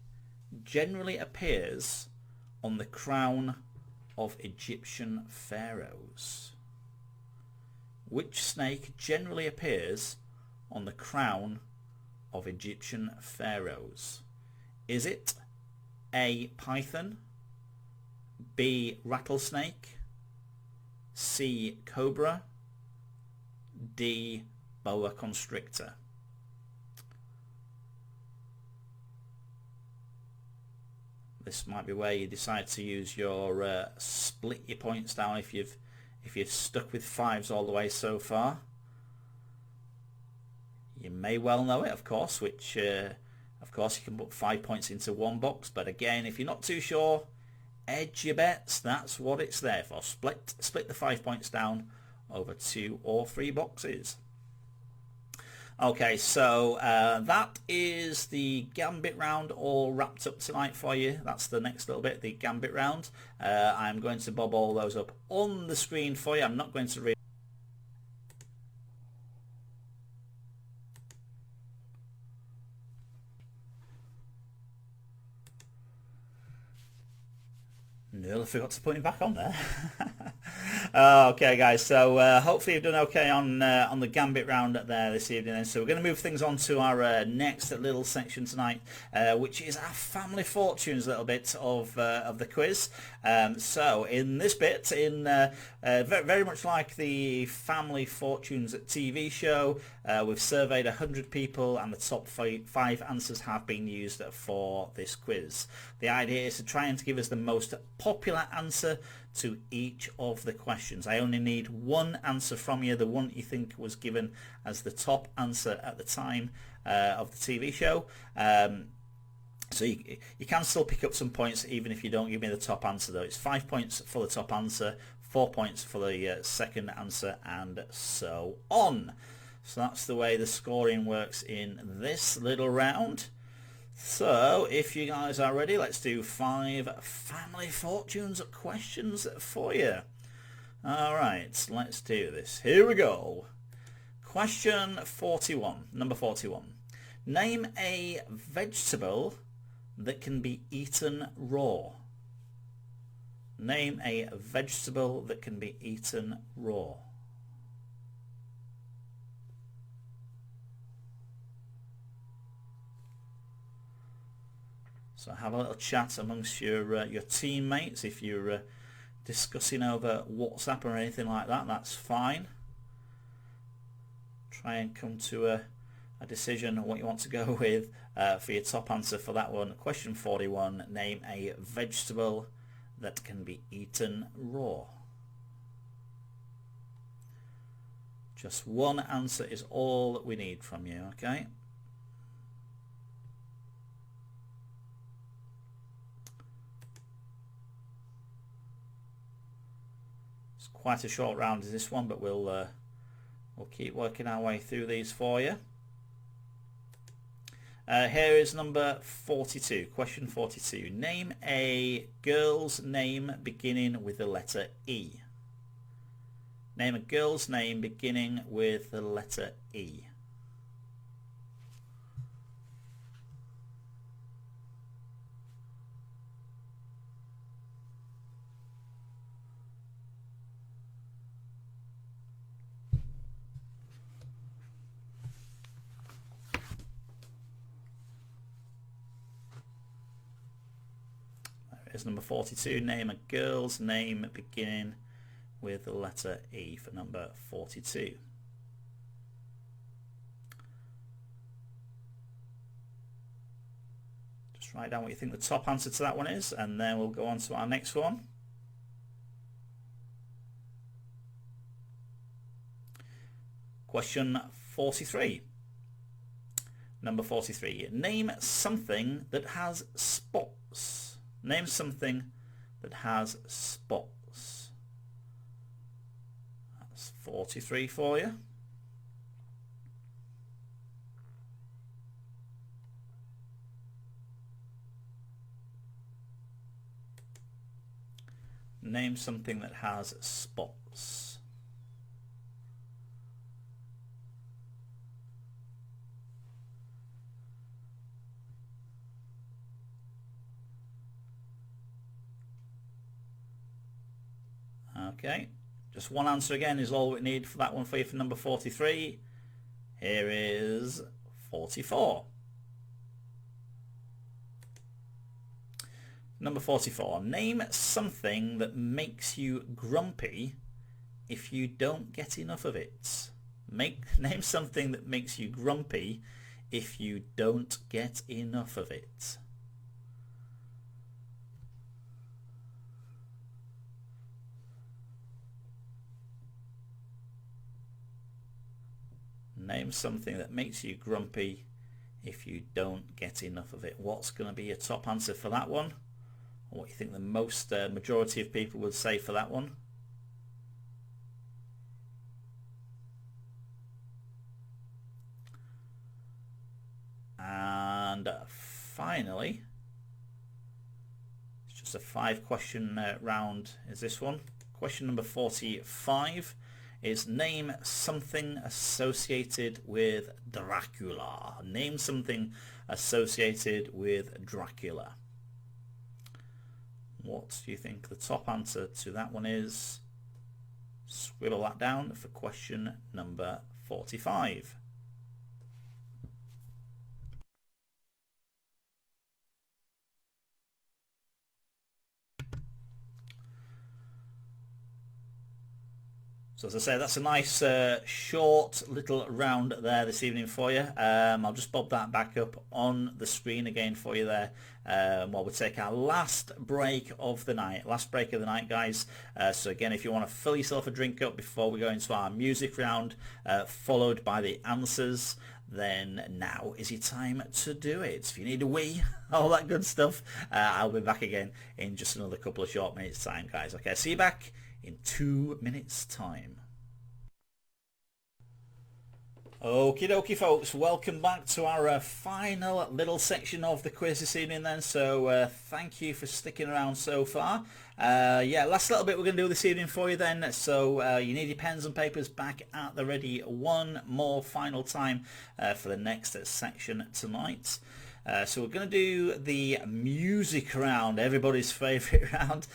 Speaker 1: generally appears on the crown of Egyptian pharaohs? Which snake generally appears on the crown of Egyptian pharaohs? Is it A, python, B, rattlesnake, C, cobra, D, boa constrictor? This might be where you decide to use your split your points down if you've stuck with fives all the way so far. You may well know it, of course, which of course you can put 5 points into one box, but again, if you're not too sure, edge your bets. That's what it's there for. Split the 5 points down over 2 or 3 boxes. Okay, so that is the gambit round all wrapped up tonight for you. That's the next little bit, the gambit round. I'm going to bob all those up on the screen for you. I'm not going to read. forgot to put him back on there. Okay, guys. So hopefully you've done okay on the Gambit round there this evening. And so we're going to move things on to our next little section tonight, which is our family fortunes little bit of the quiz. So in this bit, very much like the Family Fortunes TV show, we've surveyed 100 people, and the top five answers have been used for this quiz. The idea is to try and give us the most popular answer to each of the questions. I only need one answer from you, the one you think was given as the top answer at the time of the TV show. So you can still pick up some points even if you don't give me the top answer, though. It's 5 points for the top answer, 4 points for the second answer, and so on. So that's the way the scoring works in this little round. So if you guys are ready, let's do 5 family fortunes questions for you. Alright, let's do this. Here we go. Question 41, number 41. Name a vegetable that can be eaten raw. Name a vegetable that can be eaten raw. So have a little chat amongst your teammates. If you're discussing over WhatsApp or anything like that, that's fine. Try and come to a decision on what you want to go with for your top answer for that one. Question 41, name a vegetable that can be eaten raw. Just one answer is all that we need from you, okay? Quite a short round is this one, but we'll keep working our way through these for you. Here is number 42, question 42. Name a girl's name beginning with the letter E. Name a girl's name beginning with the letter E. Is number 42. Name a girl's name beginning with the letter E for number 42. Just write down what you think the top answer to that one is, and then we'll go on to our next one. Question 43. Number 43. Name something that has spots. Name something that has spots. That's 43 for you. Name something that has spots. Okay, just one answer again is all we need for that one for you for number 43. Here is 44. Number 44. Name something that makes you grumpy if you don't get enough of it. Name something that makes you grumpy if you don't get enough of it. Name something that makes you grumpy if you don't get enough of it. What's going to be your top answer for that one? Or what you think the most majority of people would say for that one? And finally, it's just a 5-question round is this one. Question number 45 is name something associated with Dracula. Name something associated with Dracula. What do you think the top answer to that one is? Scribble that down for question number 45. So as I say, that's a nice short little round there this evening for you. I'll just bob that back up on the screen again for you there while we take our last break of the night. Last break of the night, guys. So again, if you want to fill yourself a drink up before we go into our music round, followed by the answers, then now is your time to do it. If you need a wee, all that good stuff, I'll be back again in just another couple of short minutes time, guys. Okay, see you back in 2 minutes time. Okie dokie folks, welcome back to our final little section of the quiz this evening then. So thank you for sticking around so far. Yeah, last little bit we're going to do this evening for you then. So you need your pens and papers back at the ready one more final time for the next section tonight. So we're going to do the music round. Everybody's favourite round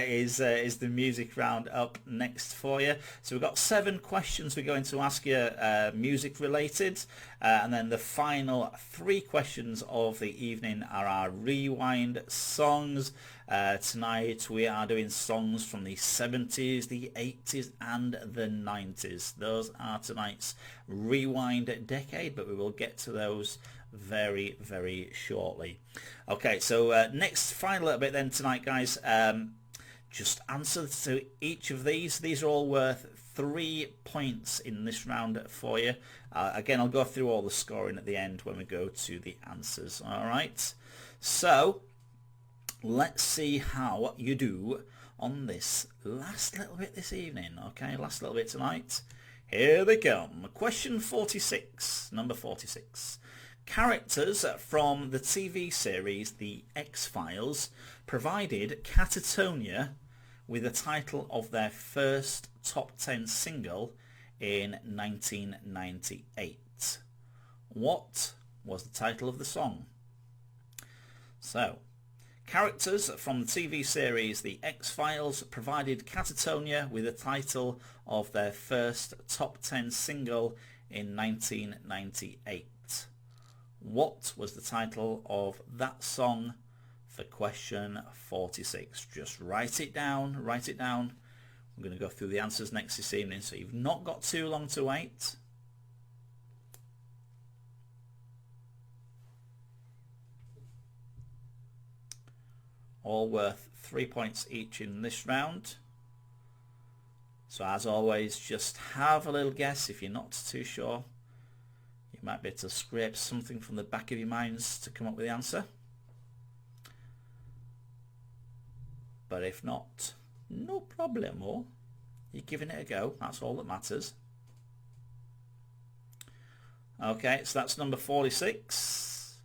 Speaker 1: is the music round up next for you. So we've got 7 questions we're going to ask you music related, and then the final 3 questions of the evening are our rewind songs. Tonight we are doing songs from the 70s, the 80s and the 90s. Those are tonight's rewind decade, but we will get to those very, very shortly. Okay, so next final little bit then tonight, guys. Just answer to each of these. These are all worth 3 points in this round for you. Again, I'll go through all the scoring at the end when we go to the answers. All right, so let's see how you do on this last little bit this evening. Okay, last little bit tonight. Here they come. Question 46, number 46. Characters from the TV series The X-Files provided Catatonia with the title of their first top 10 single in 1998. What was the title of the song? So, characters from the TV series The X-Files provided Catatonia with the title of their first top 10 single in 1998. What was the title of that song for question 46? Just write it down, write it down. I'm going to go through the answers next this evening, so you've not got too long to wait. All worth 3 points each in this round. So as always, just have a little guess if you're not too sure. You might be able to scrape something from the back of your minds to come up with the answer. But if not, no problemo. You're giving it a go. That's all that matters. Okay, so that's number 46.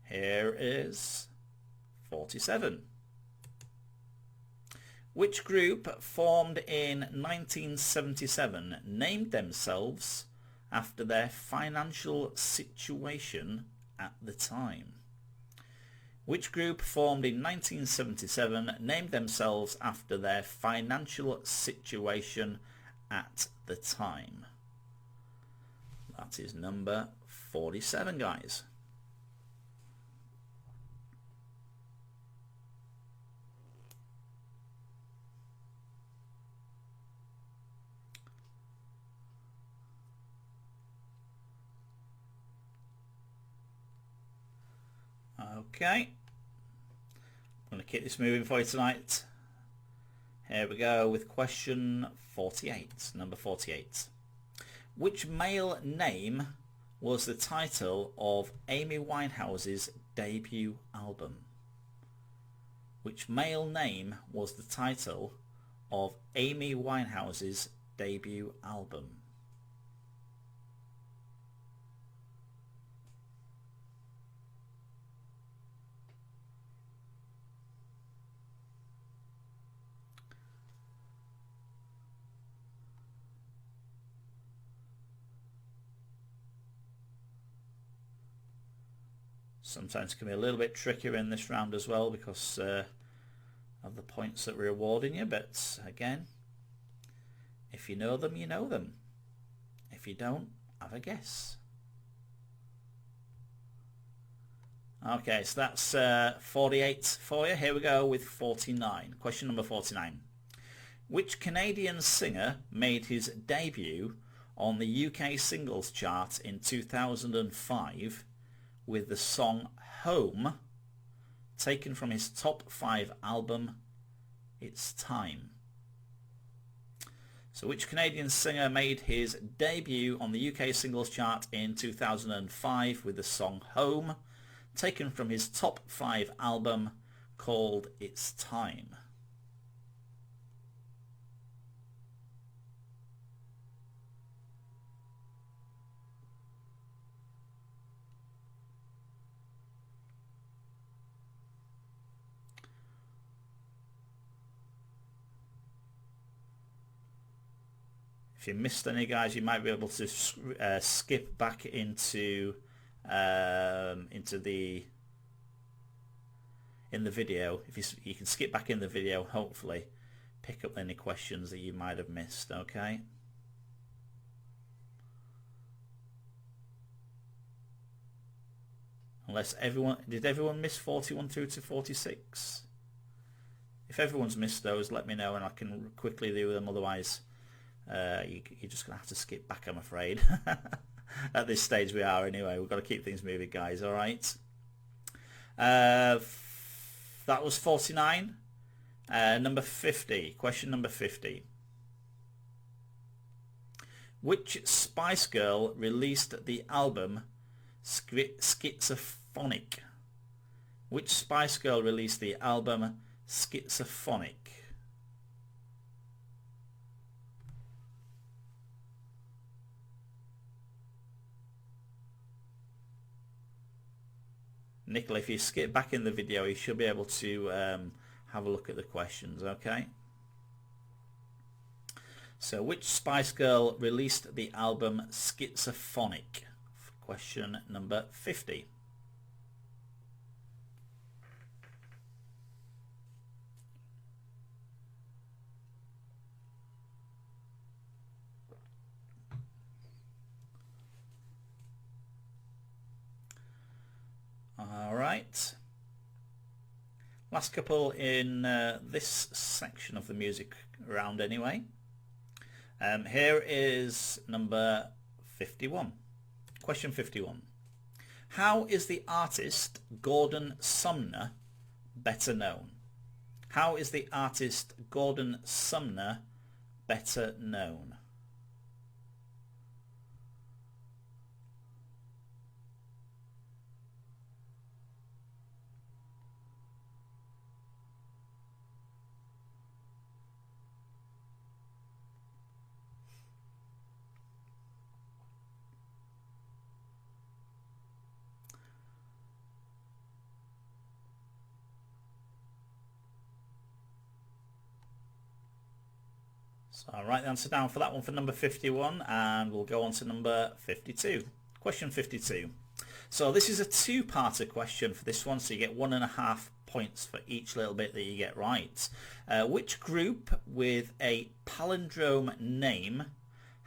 Speaker 1: Here is 47. Which group formed in 1977 named themselves after their financial situation at the time? Which group formed in 1977 named themselves after their financial situation at the time? That is number 47, guys. Okay, I'm going to keep this moving for you tonight. Here we go with question 48, number 48. Which male name was the title of Amy Winehouse's debut album? Which male name was the title of Amy Winehouse's debut album? Sometimes it can be a little bit trickier in this round as well because of the points that we're awarding you, but again, if you know them, you know them. If you don't, have a guess. Okay, so that's 48 for you. Here we go with 49. Question number 49. Which Canadian singer made his debut on the UK singles chart in 2005 with the song Home, taken from his top 5 album, It's Time? So which Canadian singer made his debut on the UK singles chart in 2005 with the song Home, taken from his top 5 album called It's Time? If you missed any, guys, you might be able to skip back into the video. If you can skip back in the video, hopefully pick up any questions that you might have missed. Okay. Unless did everyone miss 41 through to 46? If everyone's missed those, let me know and I can quickly do them. Otherwise, you're just going to have to skip back, I'm afraid. At this stage we are anyway. We've got to keep things moving, guys. All right. That was 49. Number 50. Question number 50. Which Spice Girl released the album Schizophonic? Which Spice Girl released the album Schizophonic? Nicola, if you skip back in the video, you should be able to have a look at the questions, okay? So, which Spice Girl released the album Schizophonic? Question number 50. Alright, last couple in this section of the music round anyway. Here is number 51. Question 51. How is the artist Gordon Sumner better known? How is the artist Gordon Sumner better known? So I'll write the answer down for that one for number 51 and we'll go on to number 52. Question 52. So this is a two-parter question for this one, so you get 1.5 points for each little bit that you get right. Which group with a palindrome name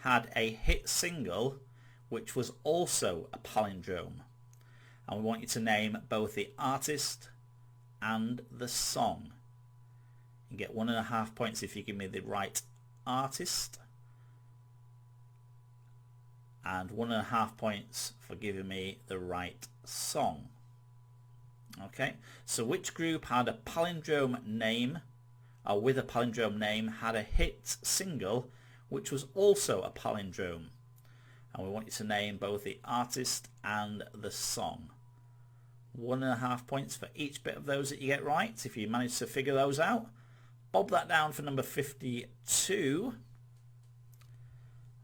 Speaker 1: had a hit single which was also a palindrome? And we want you to name both the artist and the song. You get 1.5 points if you give me the right artist and 1.5 points for giving me the right song. Okay, so which group had a palindrome name, or with a palindrome name, had a hit single which was also a palindrome? And we want you to name both the artist and the song. 1.5 points for each bit of those that you get right if you manage to figure those out. Bob that down for number 52.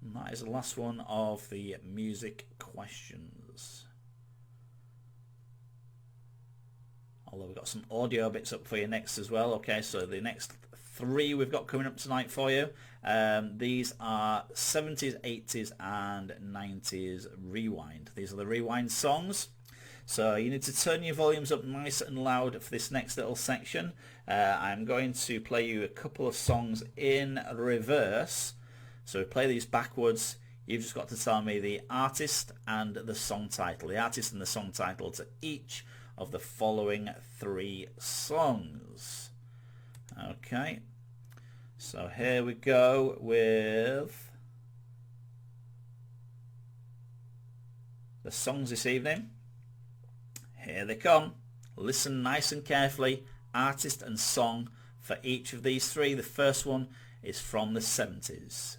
Speaker 1: And that is the last one of the music questions. Although we've got some audio bits up for you next as well. Okay, so the next 3 we've got coming up tonight for you. These are 70s, 80s and 90s rewind. These are the rewind songs. So you need to turn your volumes up nice and loud for this next little section. I'm going to play you a couple of songs in reverse. So we play these backwards. You've just got to tell me the artist and the song title. The artist and the song title to each of the following 3 songs. Okay. So here we go with the songs this evening. Here they come. Listen nice and carefully. Artist and song for each of these 3. The first one is from the 70s.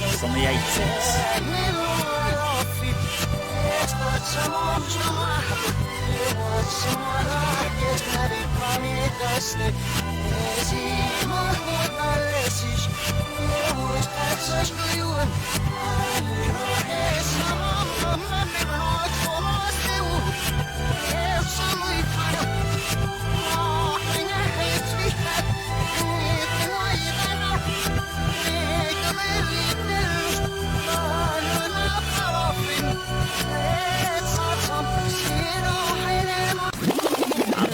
Speaker 1: It's from the 80s.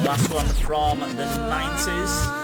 Speaker 1: Last one from the 90s.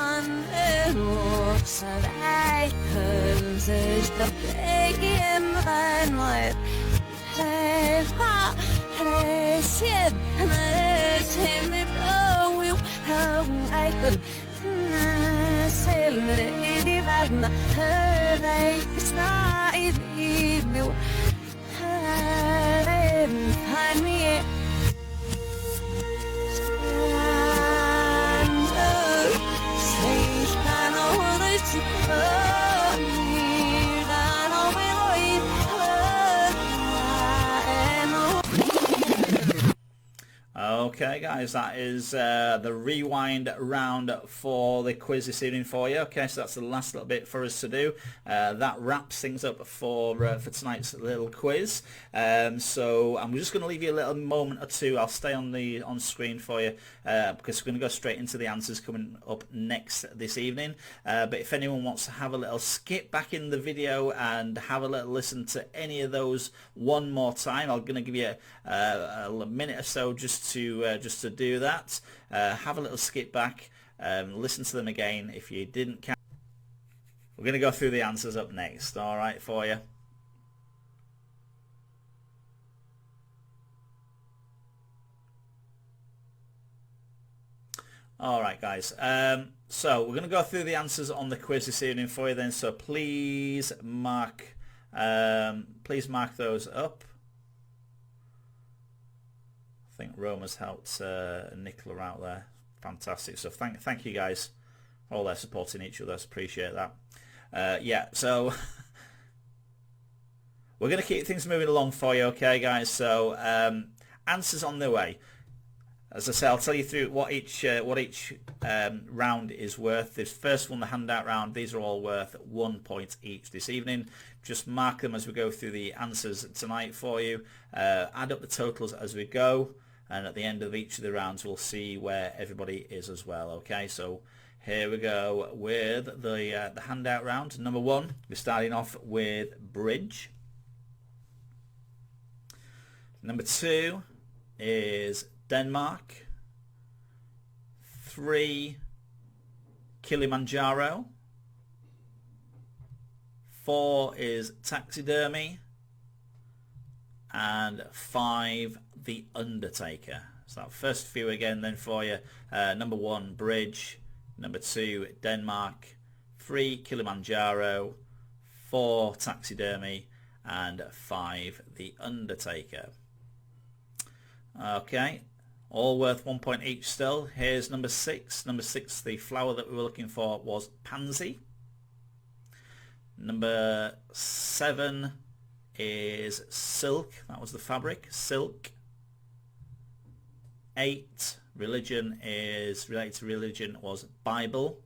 Speaker 1: Okay guys, that is the rewind round for the quiz this evening for you. Okay, so that's the last little bit for us to do. That wraps things up for tonight's little quiz. So I'm just going to leave you a little moment or two. I'll stay on screen for you because we're going to go straight into the answers coming up next this evening. But if anyone wants to have a little skip back in the video and have a little listen to any of those one more time, I'm going to give you a minute or so just to do that. Have a little skip back, listen to them again if you didn't catch. We're going to go through the answers up next, all right, for you. All right, guys. So we're going to go through the answers on the quiz this evening for you then. So please mark those up. I think Roma's helped Nicola out there. Fantastic. So thank you guys. All there supporting each other. Appreciate that. Yeah, so we're going to keep things moving along for you, okay, guys? So answers on the way. As I say, I'll tell you through what each round is worth. This first one, the handout round, these are all worth 1 point each this evening. Just mark them as we go through the answers tonight for you. Add up the totals as we go. And at the end of each of the rounds, we'll see where everybody is as well. Okay, so here we go with the handout round. Number 1, we're starting off with bridge. Number 2 is Denmark. 3, Kilimanjaro. 4 is taxidermy. And 5, The Undertaker. So that first few again then for you. Number 1, bridge. Number 2, Denmark. 3, Kilimanjaro. 4, taxidermy. and 5 the Undertaker. Okay, all worth 1 point each still. Here's number 6. Number 6, the flower that we were looking for was pansy. Number 7 is silk. That was the fabric, silk. 8, religion is related to religion, was Bible.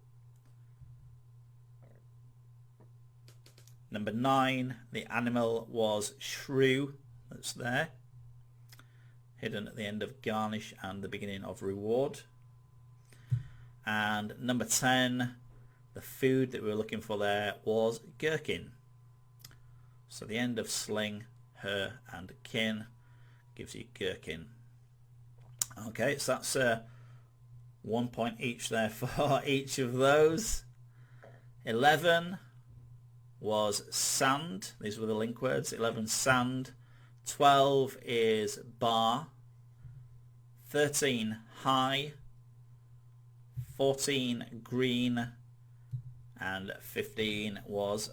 Speaker 1: Number 9, the animal was shrew. That's there, hidden at the end of garnish and the beginning of reward. And number 10, the food that we were looking for there was gherkin. So the end of sling, her and kin gives you gherkin. Okay, so that's 1 point each there for each of those. 11 was sand. These were the link words. 11, sand. 12 is bar. 13, high. 14, green. And 15 was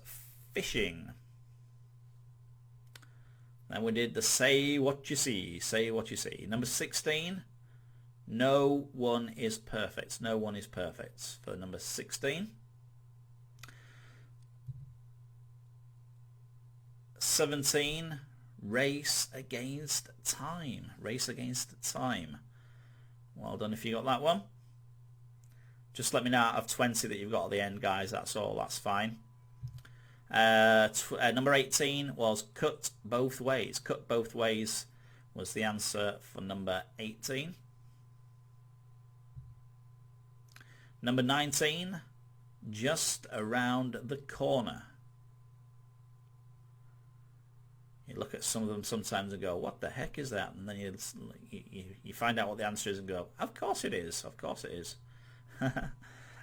Speaker 1: fishing. Then we did the say what you see. Say what you see. Number 16, no one is perfect. No one is perfect for number 16. 17, race against time. Race against time. Well done if you got that one. Just let me know out of 20 that you've got at the end, guys. That's all. That's fine. Number 18 was cut both ways. Cut both ways was the answer for number 18. Number 19, just around the corner. You look at some of them sometimes and go, what the heck is that? And then you find out what the answer is and go, of course it is. Of course it is.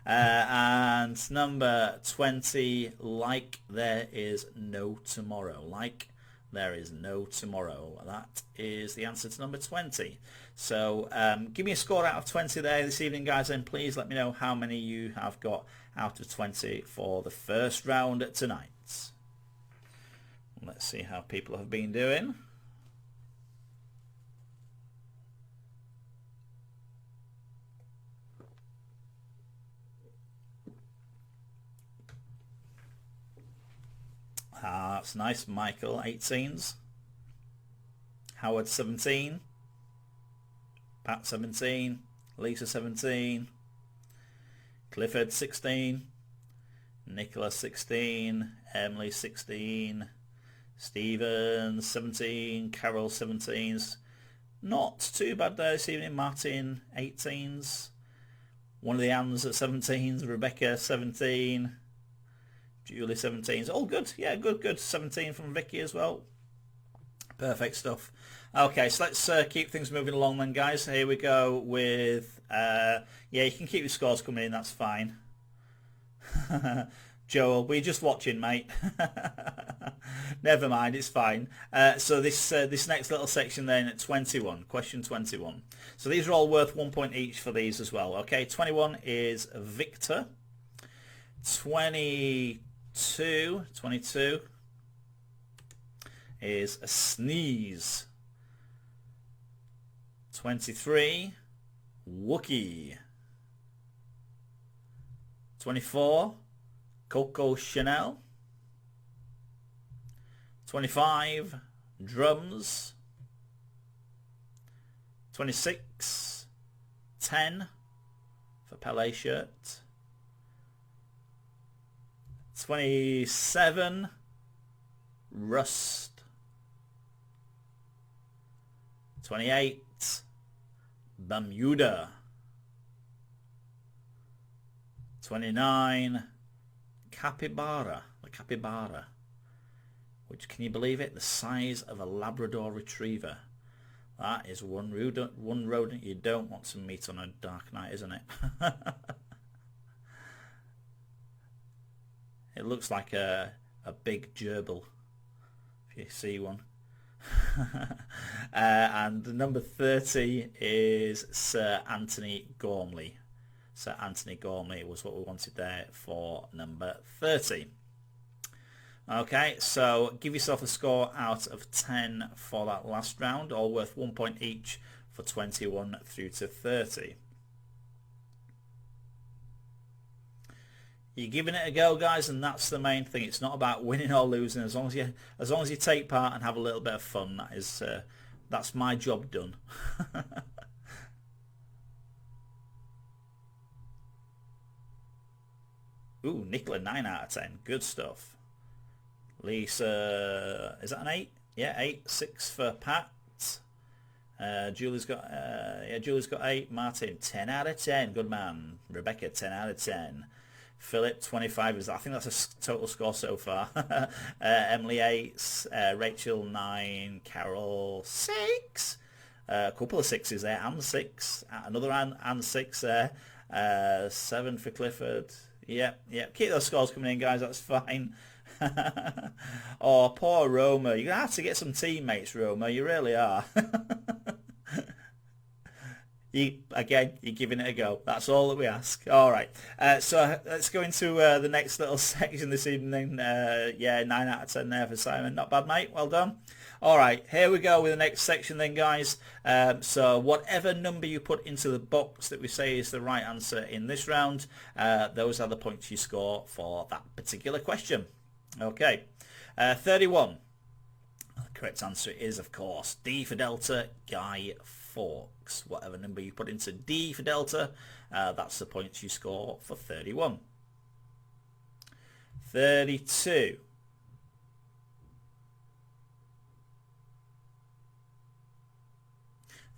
Speaker 1: And number 20, like there is no tomorrow. Like there is no tomorrow. That is the answer to number 20. So give me a score out of 20 there this evening, guys, and please let me know how many you have got out of 20 for the first round tonight. Let's see how people have been doing. Ah, that's nice. Michael, 18s. Howard, 17. Pat, 17. Lisa, 17. Clifford, 16. Nicola, 16. Emily, 16. Stephen, 17. Carol, 17s. Not too bad there this evening. Martin, 18s. One of the Anns at 17s. Rebecca, 17. Julie, 17s. All good. Yeah, good. 17 from Vicky as well. Perfect stuff. Okay, so let's keep things moving along then, guys. Here we go with... yeah, you can keep your scores coming in. That's fine. Joel, we're just watching, mate. Never mind, it's fine. So this next little section then at 21, question 21. So these are all worth 1 point each for these as well. Okay, 21 is Victor. 22 is a sneeze. 23, Wookie. 24, Coco Chanel. 25, drums. 26, 10 for Pele shirt. 27, rust. 28, Bermuda. 29, capybara. The capybara, which, can you believe it, the size of a Labrador retriever. That is one rodent you don't want to meet on a dark night, isn't it? It looks like a big gerbil, if you see one. And the number 30 is Sir Anthony Gormley. Sir Anthony Gormley was what we wanted there for number 30. Okay, so give yourself a score out of 10 for that last round, all worth 1 point each for 21 through to 30. You're giving it a go, guys, and that's the main thing. It's not about winning or losing. As long as you take part and have a little bit of fun, that's my job done. Ooh, Nicola, 9 out of 10. Good stuff. Lisa, is that an 8? Yeah, 8. 6 for Pat. Julie's got 8. Martin, 10 out of 10. Good man. Rebecca, 10 out of 10. Philip, 25. I think that's a total score so far. Emily, 8. Rachel, 9. Carol, 6. A couple of 6s there, and 6. Another and 6 there. 7 for Clifford. Yep. Keep those scores coming in, guys. That's fine. Oh, poor Roma. You're going to have to get some teammates, Roma. You really are. You're giving it a go. That's all that we ask. All right. So let's go into the next little section this evening. Yeah, 9 out of 10 there for Simon. Not bad, mate. Well done. All right. Here we go with the next section then, guys. So whatever number you put into the box that we say is the right answer in this round, those are the points you score for that particular question. Okay. 31. The correct answer is, of course, D for Delta, Guy Fawkes. Whatever number you put into D for Delta, that's the points you score for 31. 32.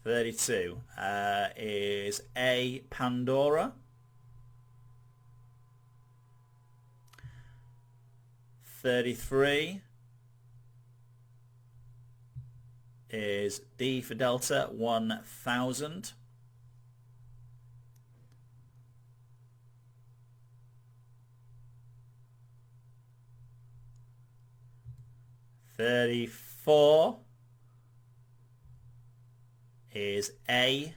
Speaker 1: 32 is A, Pandora. 33 is D for Delta, 1000. 34 is A,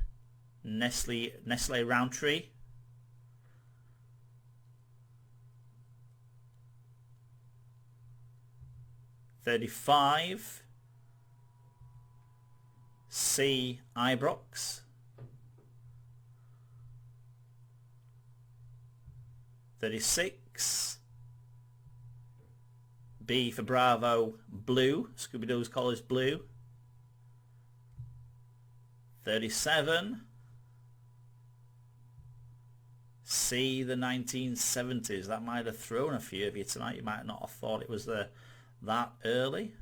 Speaker 1: Nestle Roundtree. 35 C, Ibrox. 36 B for Bravo, Blue. Scooby-Doo's colours blue. 37 C, the 1970s. That might have thrown a few of you tonight. You might not have thought it was that early,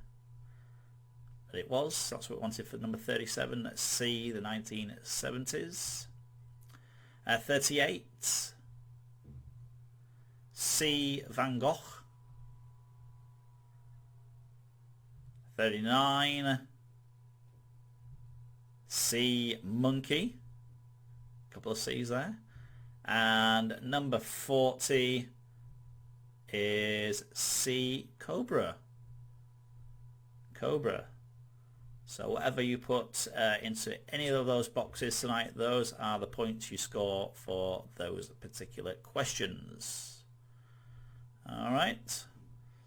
Speaker 1: but it was. That's what we wanted for number 37. C, the 1970s. 38 C, Van Gogh. 39 C, Monkey. A couple of C's there. And number 40 is C, Cobra. So whatever you put into any of those boxes tonight, those are the points you score for those particular questions. All right.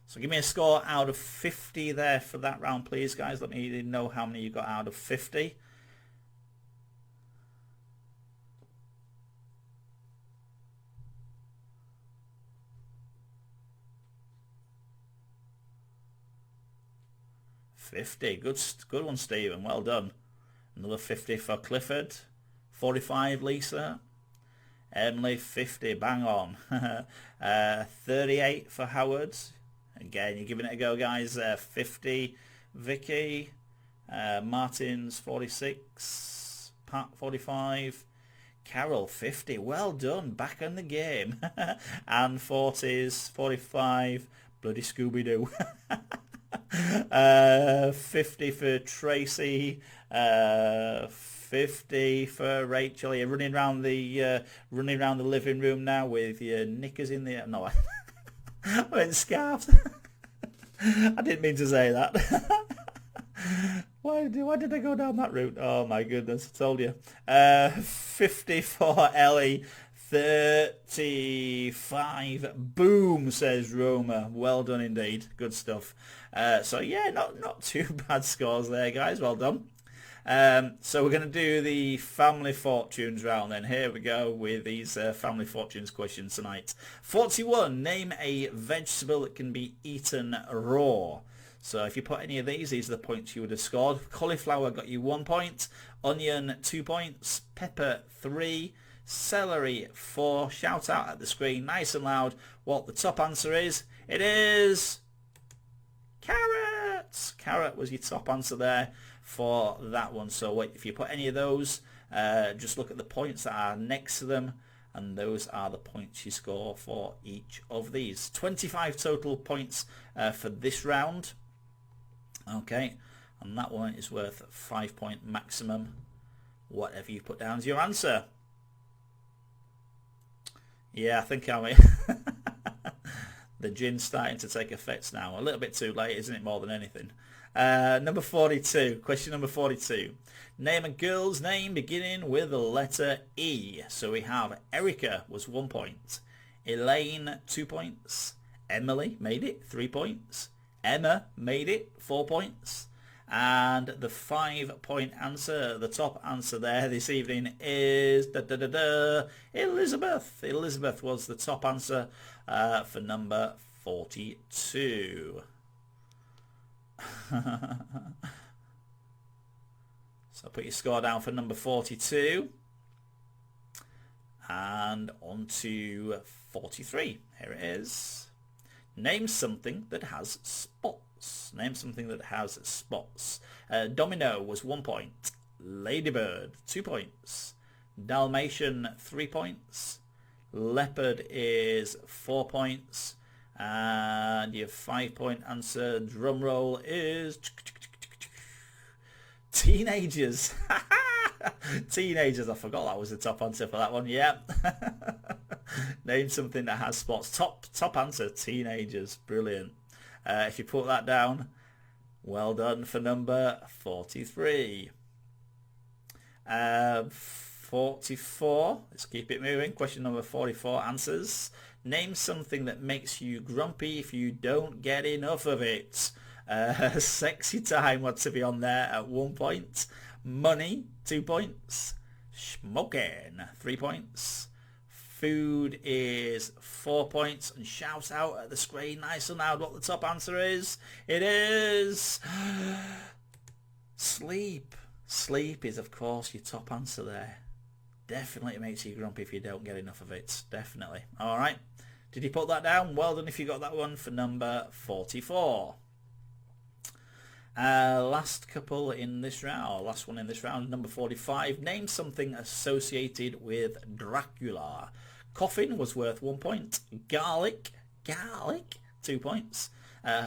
Speaker 1: So give me a score out of 50 there for that round, please, guys. Let me know how many you got out of 50. Good one, Stephen. Well done. Another 50 for Clifford. 45, Lisa. Emily, 50. Bang on. 38 for Howard. Again, you're giving it a go, guys. 50, Vicky. Martin's 46. Pat, 45. Carol, 50. Well done. Back in the game. And 40s, 45. Bloody Scooby-Doo. 50 for Tracy, 50 for Rachel. You're running around the living room now with your knickers in the no, I meant scarves. I didn't mean to say that. Why did I go down that route? Oh my goodness, I told you. 50 for Ellie, 35. Boom, says Roma. Well done indeed. Good stuff. So yeah, not too bad scores there, guys. Well done. So we're going to do the family fortunes round then. Here we go with these family fortunes questions tonight. 41. Name a vegetable that can be eaten raw. So if you put any of these are the points you would have scored. Cauliflower got you 1 point. Onion 2 points. Pepper 3. Celery 4. Shout out at the screen nice and loud what the top answer is. It is carrots. Carrot was your top answer there for that one. So wait, if you put any of those, just look at the points that are next to them, and those are the points you score for each of these. 25 total points for this round. Okay, and that one is worth 5 point maximum, whatever you put down as your answer. Yeah, I think the gin's starting to take effect now. A little bit too late, isn't it, more than anything? Number 42. Question number 42. Name a girl's name beginning with the letter E. So we have Erica was 1 point. Elaine 2 points. Emily made it 3 points. Emma made it 4 points. And the 5 point answer, the top answer there this evening is Elizabeth. Elizabeth was the top answer for number 42. So put your score down for number 42. And on to 43. Here it is. Name something that has spots. Name something that has spots. Domino was 1 point. Ladybird 2 points. Dalmatian 3 points. Leopard is 4 points. And your 5 point answer, drum roll, is teenagers. Teenagers, I forgot that was the top answer for that one. Yeah. Name something that has spots. Top answer, teenagers. Brilliant. If you put that down, well done for number 43. 44. Let's keep it moving. Question number 44 answers. Name something that makes you grumpy if you don't get enough of it. Sexy time wants to be on there at 1 point. Money 2 points. Smoking 3 points. Food is 4 points. And shout out at the screen nice and loud what the top answer is. It is sleep. Sleep is of course your top answer there. Definitely makes you grumpy if you don't get enough of it. Definitely. Alright. Did you put that down? Well done if you got that one for number 44. Last couple in this round. Last one in this round. Number 45. Name something associated with Dracula. Coffin was worth 1 point. Garlic 2 points.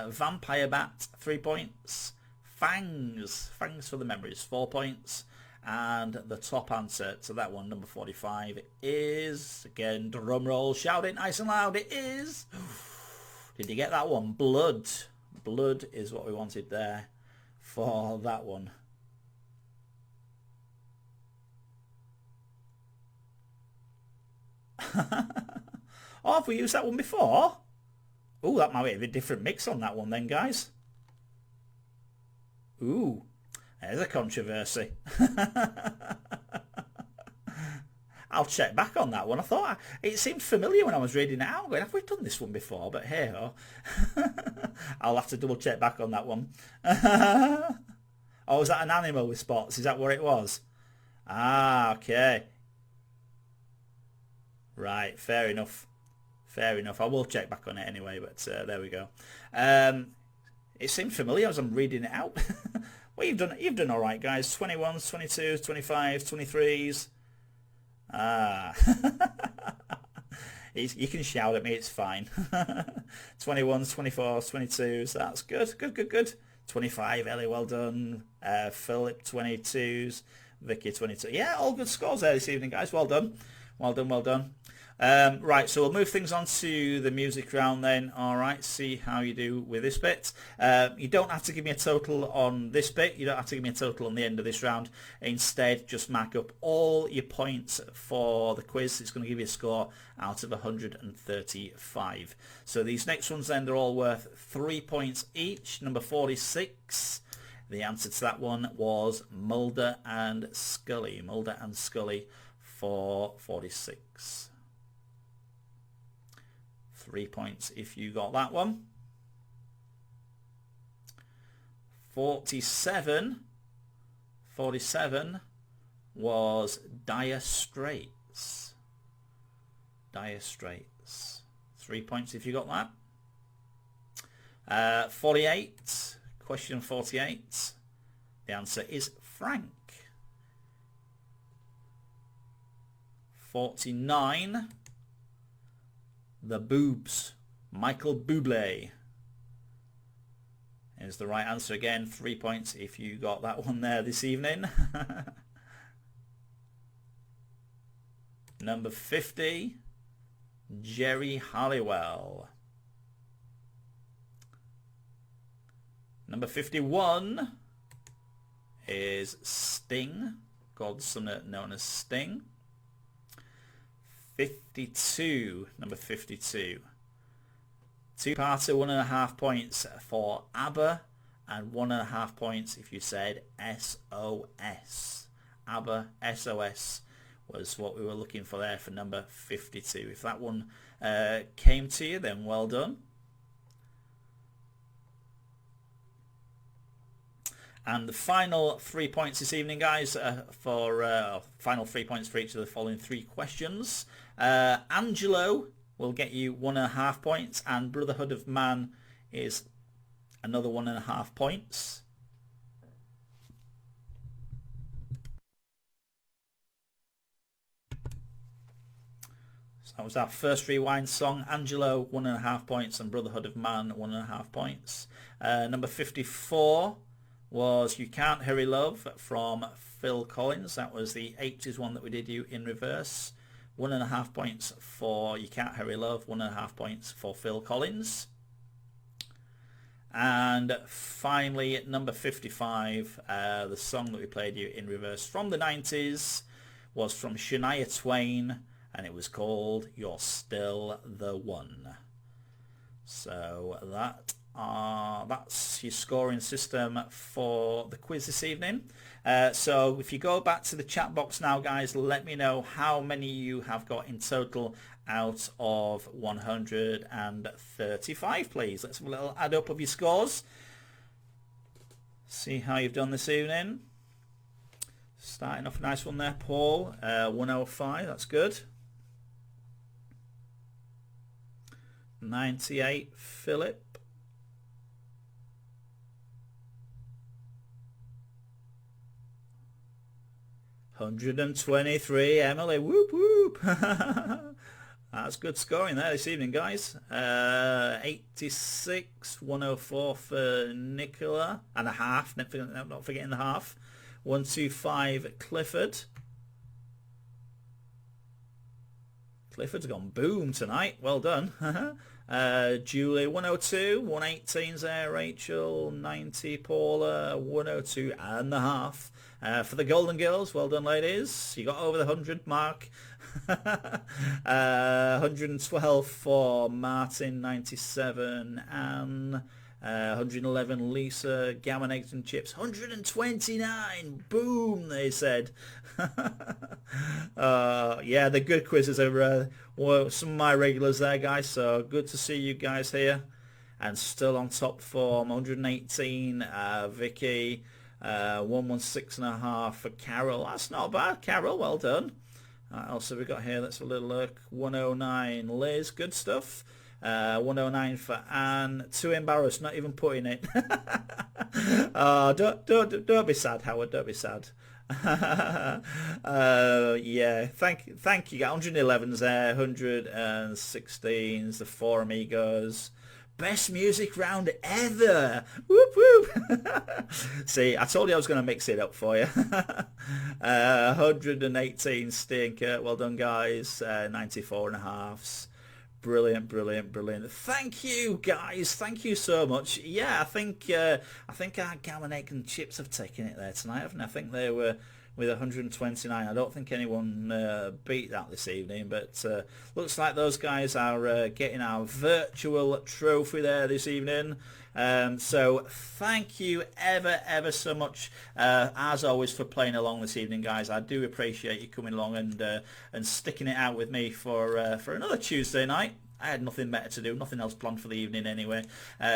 Speaker 1: Vampire bat 3 points. Fangs for the memories 4 points. And the top answer to that one, number 45, is, again, drum roll, shout it nice and loud, it is, did you get that one? Blood. Blood is what we wanted there for that one. Oh, have we used that one before? Oh, that might be a different mix on that one then, guys. Ooh. There's a controversy. I'll check back on that one. I thought it seemed familiar when I was reading it out. Going, have we done this one before? But hey, oh. I'll have to double check back on that one. Oh, was that an animal with spots? Is that what it was? Ah, okay. Right, fair enough. Fair enough. I will check back on it anyway, but there we go. It seemed familiar as I'm reading it out. Well, you've done all right, guys. 21s, 22s, 25s, 23s. Ah. You can shout at me, it's fine. 21s, 24s, 22s, that's good. Good. 25, Ellie, well done. Philip, 22s. Vicky, 22. Yeah, all good scores there this evening, guys. Well done. Right, so we'll move things on to the music round then. All right, see how you do with this bit. You don't have to give me a total on this bit. You don't have to give me a total on the end of this round. Instead, just mark up all your points for the quiz. It's going to give you a score out of 135. So these next ones then, they're all worth 3 points each. Number 46. The answer to that one was Mulder and Scully. Mulder and Scully for 46. 3 points if you got that one. 47 was Dire Straits. Dire Straits. 3 points if you got that. 48, question 48. The answer is Frank. 49, The Boobs. Michael Bublé is the right answer again. 3 points if you got that one there this evening. Number 50, Jerry Halliwell. Number 51 is Sting, godson known as Sting. 52, number 52. Two-parter, 1.5 points for ABBA, and 1.5 points if you said SOS. ABBA, SOS was what we were looking for there for number 52. If that one came to you, then well done. And the final 3 points this evening, guys, for final 3 points for each of the following 3 questions. Angelo will get you 1.5 points, and Brotherhood of Man is another 1.5 points. So that was our first rewind song. Angelo, 1.5 points, and Brotherhood of Man, 1.5 points. Number 54 was You Can't Hurry Love from Phil Collins. That was the 80s one that we did you in reverse. 1.5 points for You Can't Hurry Love, 1.5 points for Phil Collins. And finally, at number 55, the song that we played you in reverse from the 90s was from Shania Twain, and it was called You're Still the One. So that's your scoring system for the quiz this evening. So if you go back to the chat box now, guys, let me know how many you have got in total out of 135, please. Let's have a little add up of your scores. See how you've done this evening. Starting off a nice one there, Paul. 105, that's good. 98, Philip. 123, Emily. Whoop whoop. That's good scoring there this evening, guys. 86, 104 for Nicola, and a half. Not forgetting the half. 125, Clifford. Clifford's gone boom tonight. Well done. Julie, 102. 118's there, Rachel. 90, Paula. 102 and a half. For the Golden Girls, well done, ladies. You got over the 100 mark. 112 for Martin. 97, Anne. 111, Lisa. Gammon, Eggs and Chips. 129. Boom, they said. Yeah, the good quizzes are some of my regulars there, guys. So good to see you guys here. And still on top form. 118, Vicky. 116.5 for Carol. That's not bad, Carol. Well done. What else have we got here? Let's have a little look. 109, Liz. Good stuff. 109 for Anne. Too embarrassed, not even putting it. Oh, don't be sad, Howard. Don't be sad. Yeah, thank you. 111's there. 116's the Four Amigos. Best music round ever. Whoop whoop. See, I told you I was going to mix it up for you. 118 stinker. Well done, guys. 94 and a halves. Brilliant, brilliant, brilliant. Thank you, guys. Thank you so much. Yeah, I think our gammon, egg and chips have taken it there tonight, haven't they? I think they were with 129. I don't think anyone beat that this evening, but looks like those guys are getting our virtual trophy there this evening. So thank you ever so much, as always, for playing along this evening, guys. I do appreciate you coming along and sticking it out with me for another Tuesday night. I had nothing better to do, nothing else planned for the evening anyway.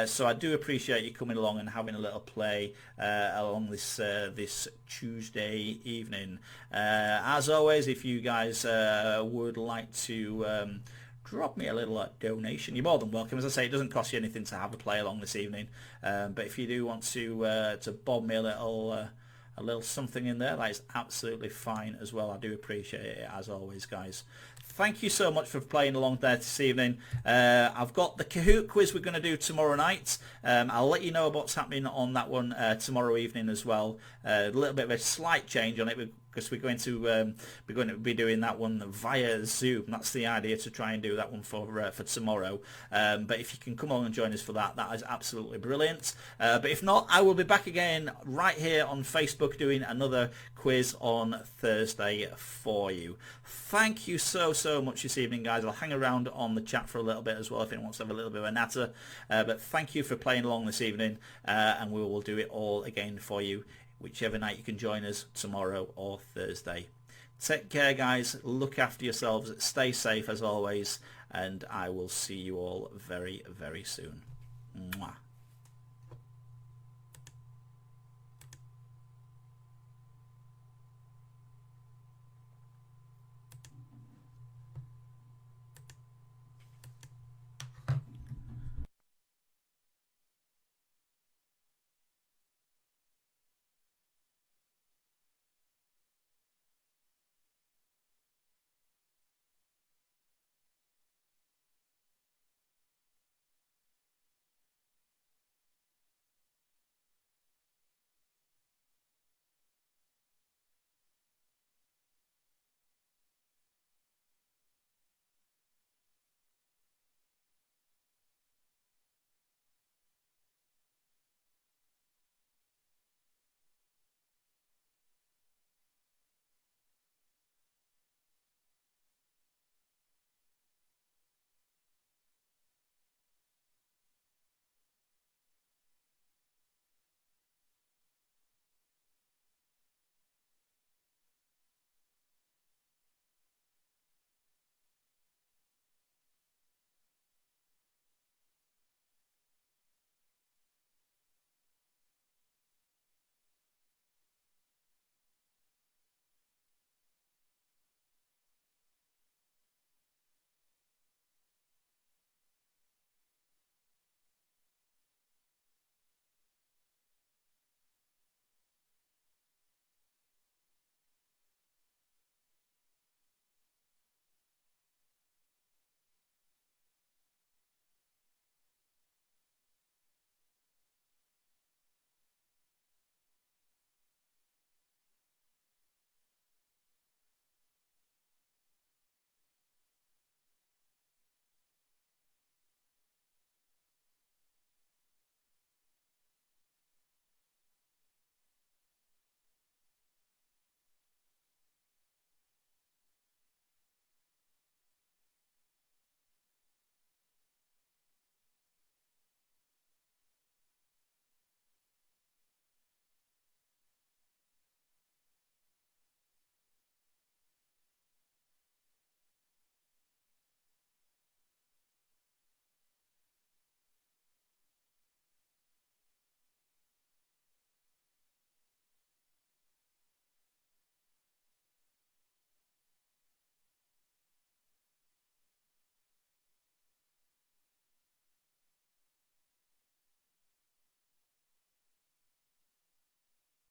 Speaker 1: So I do appreciate you coming along and having a little play along this Tuesday evening. As always, if you guys would like to drop me a little donation, you're more than welcome. As I say, it doesn't cost you anything to have a play along this evening. But if you do want to bob me a little something in there, that is absolutely fine as well. I do appreciate it, as always, guys. Thank you so much for playing along there this evening. I've got the Kahoot quiz we're going to do tomorrow night. I'll let you know what's happening on that one tomorrow evening as well. A little bit of a slight change on it, because we're going to be doing that one via Zoom. That's the idea, to try and do that one for tomorrow. But if you can come on and join us for that, that is absolutely brilliant. But if not, I will be back again right here on Facebook doing another quiz on Thursday for you. Thank you so much this evening, guys. I'll hang around on the chat for a little bit as well if anyone wants to have a little bit of a natter. But thank you for playing along this evening, and we will do it all again for you, whichever night you can join us, tomorrow or Thursday. Take care, guys. Look after yourselves. Stay safe as always, and I will see you all very soon. Mwah.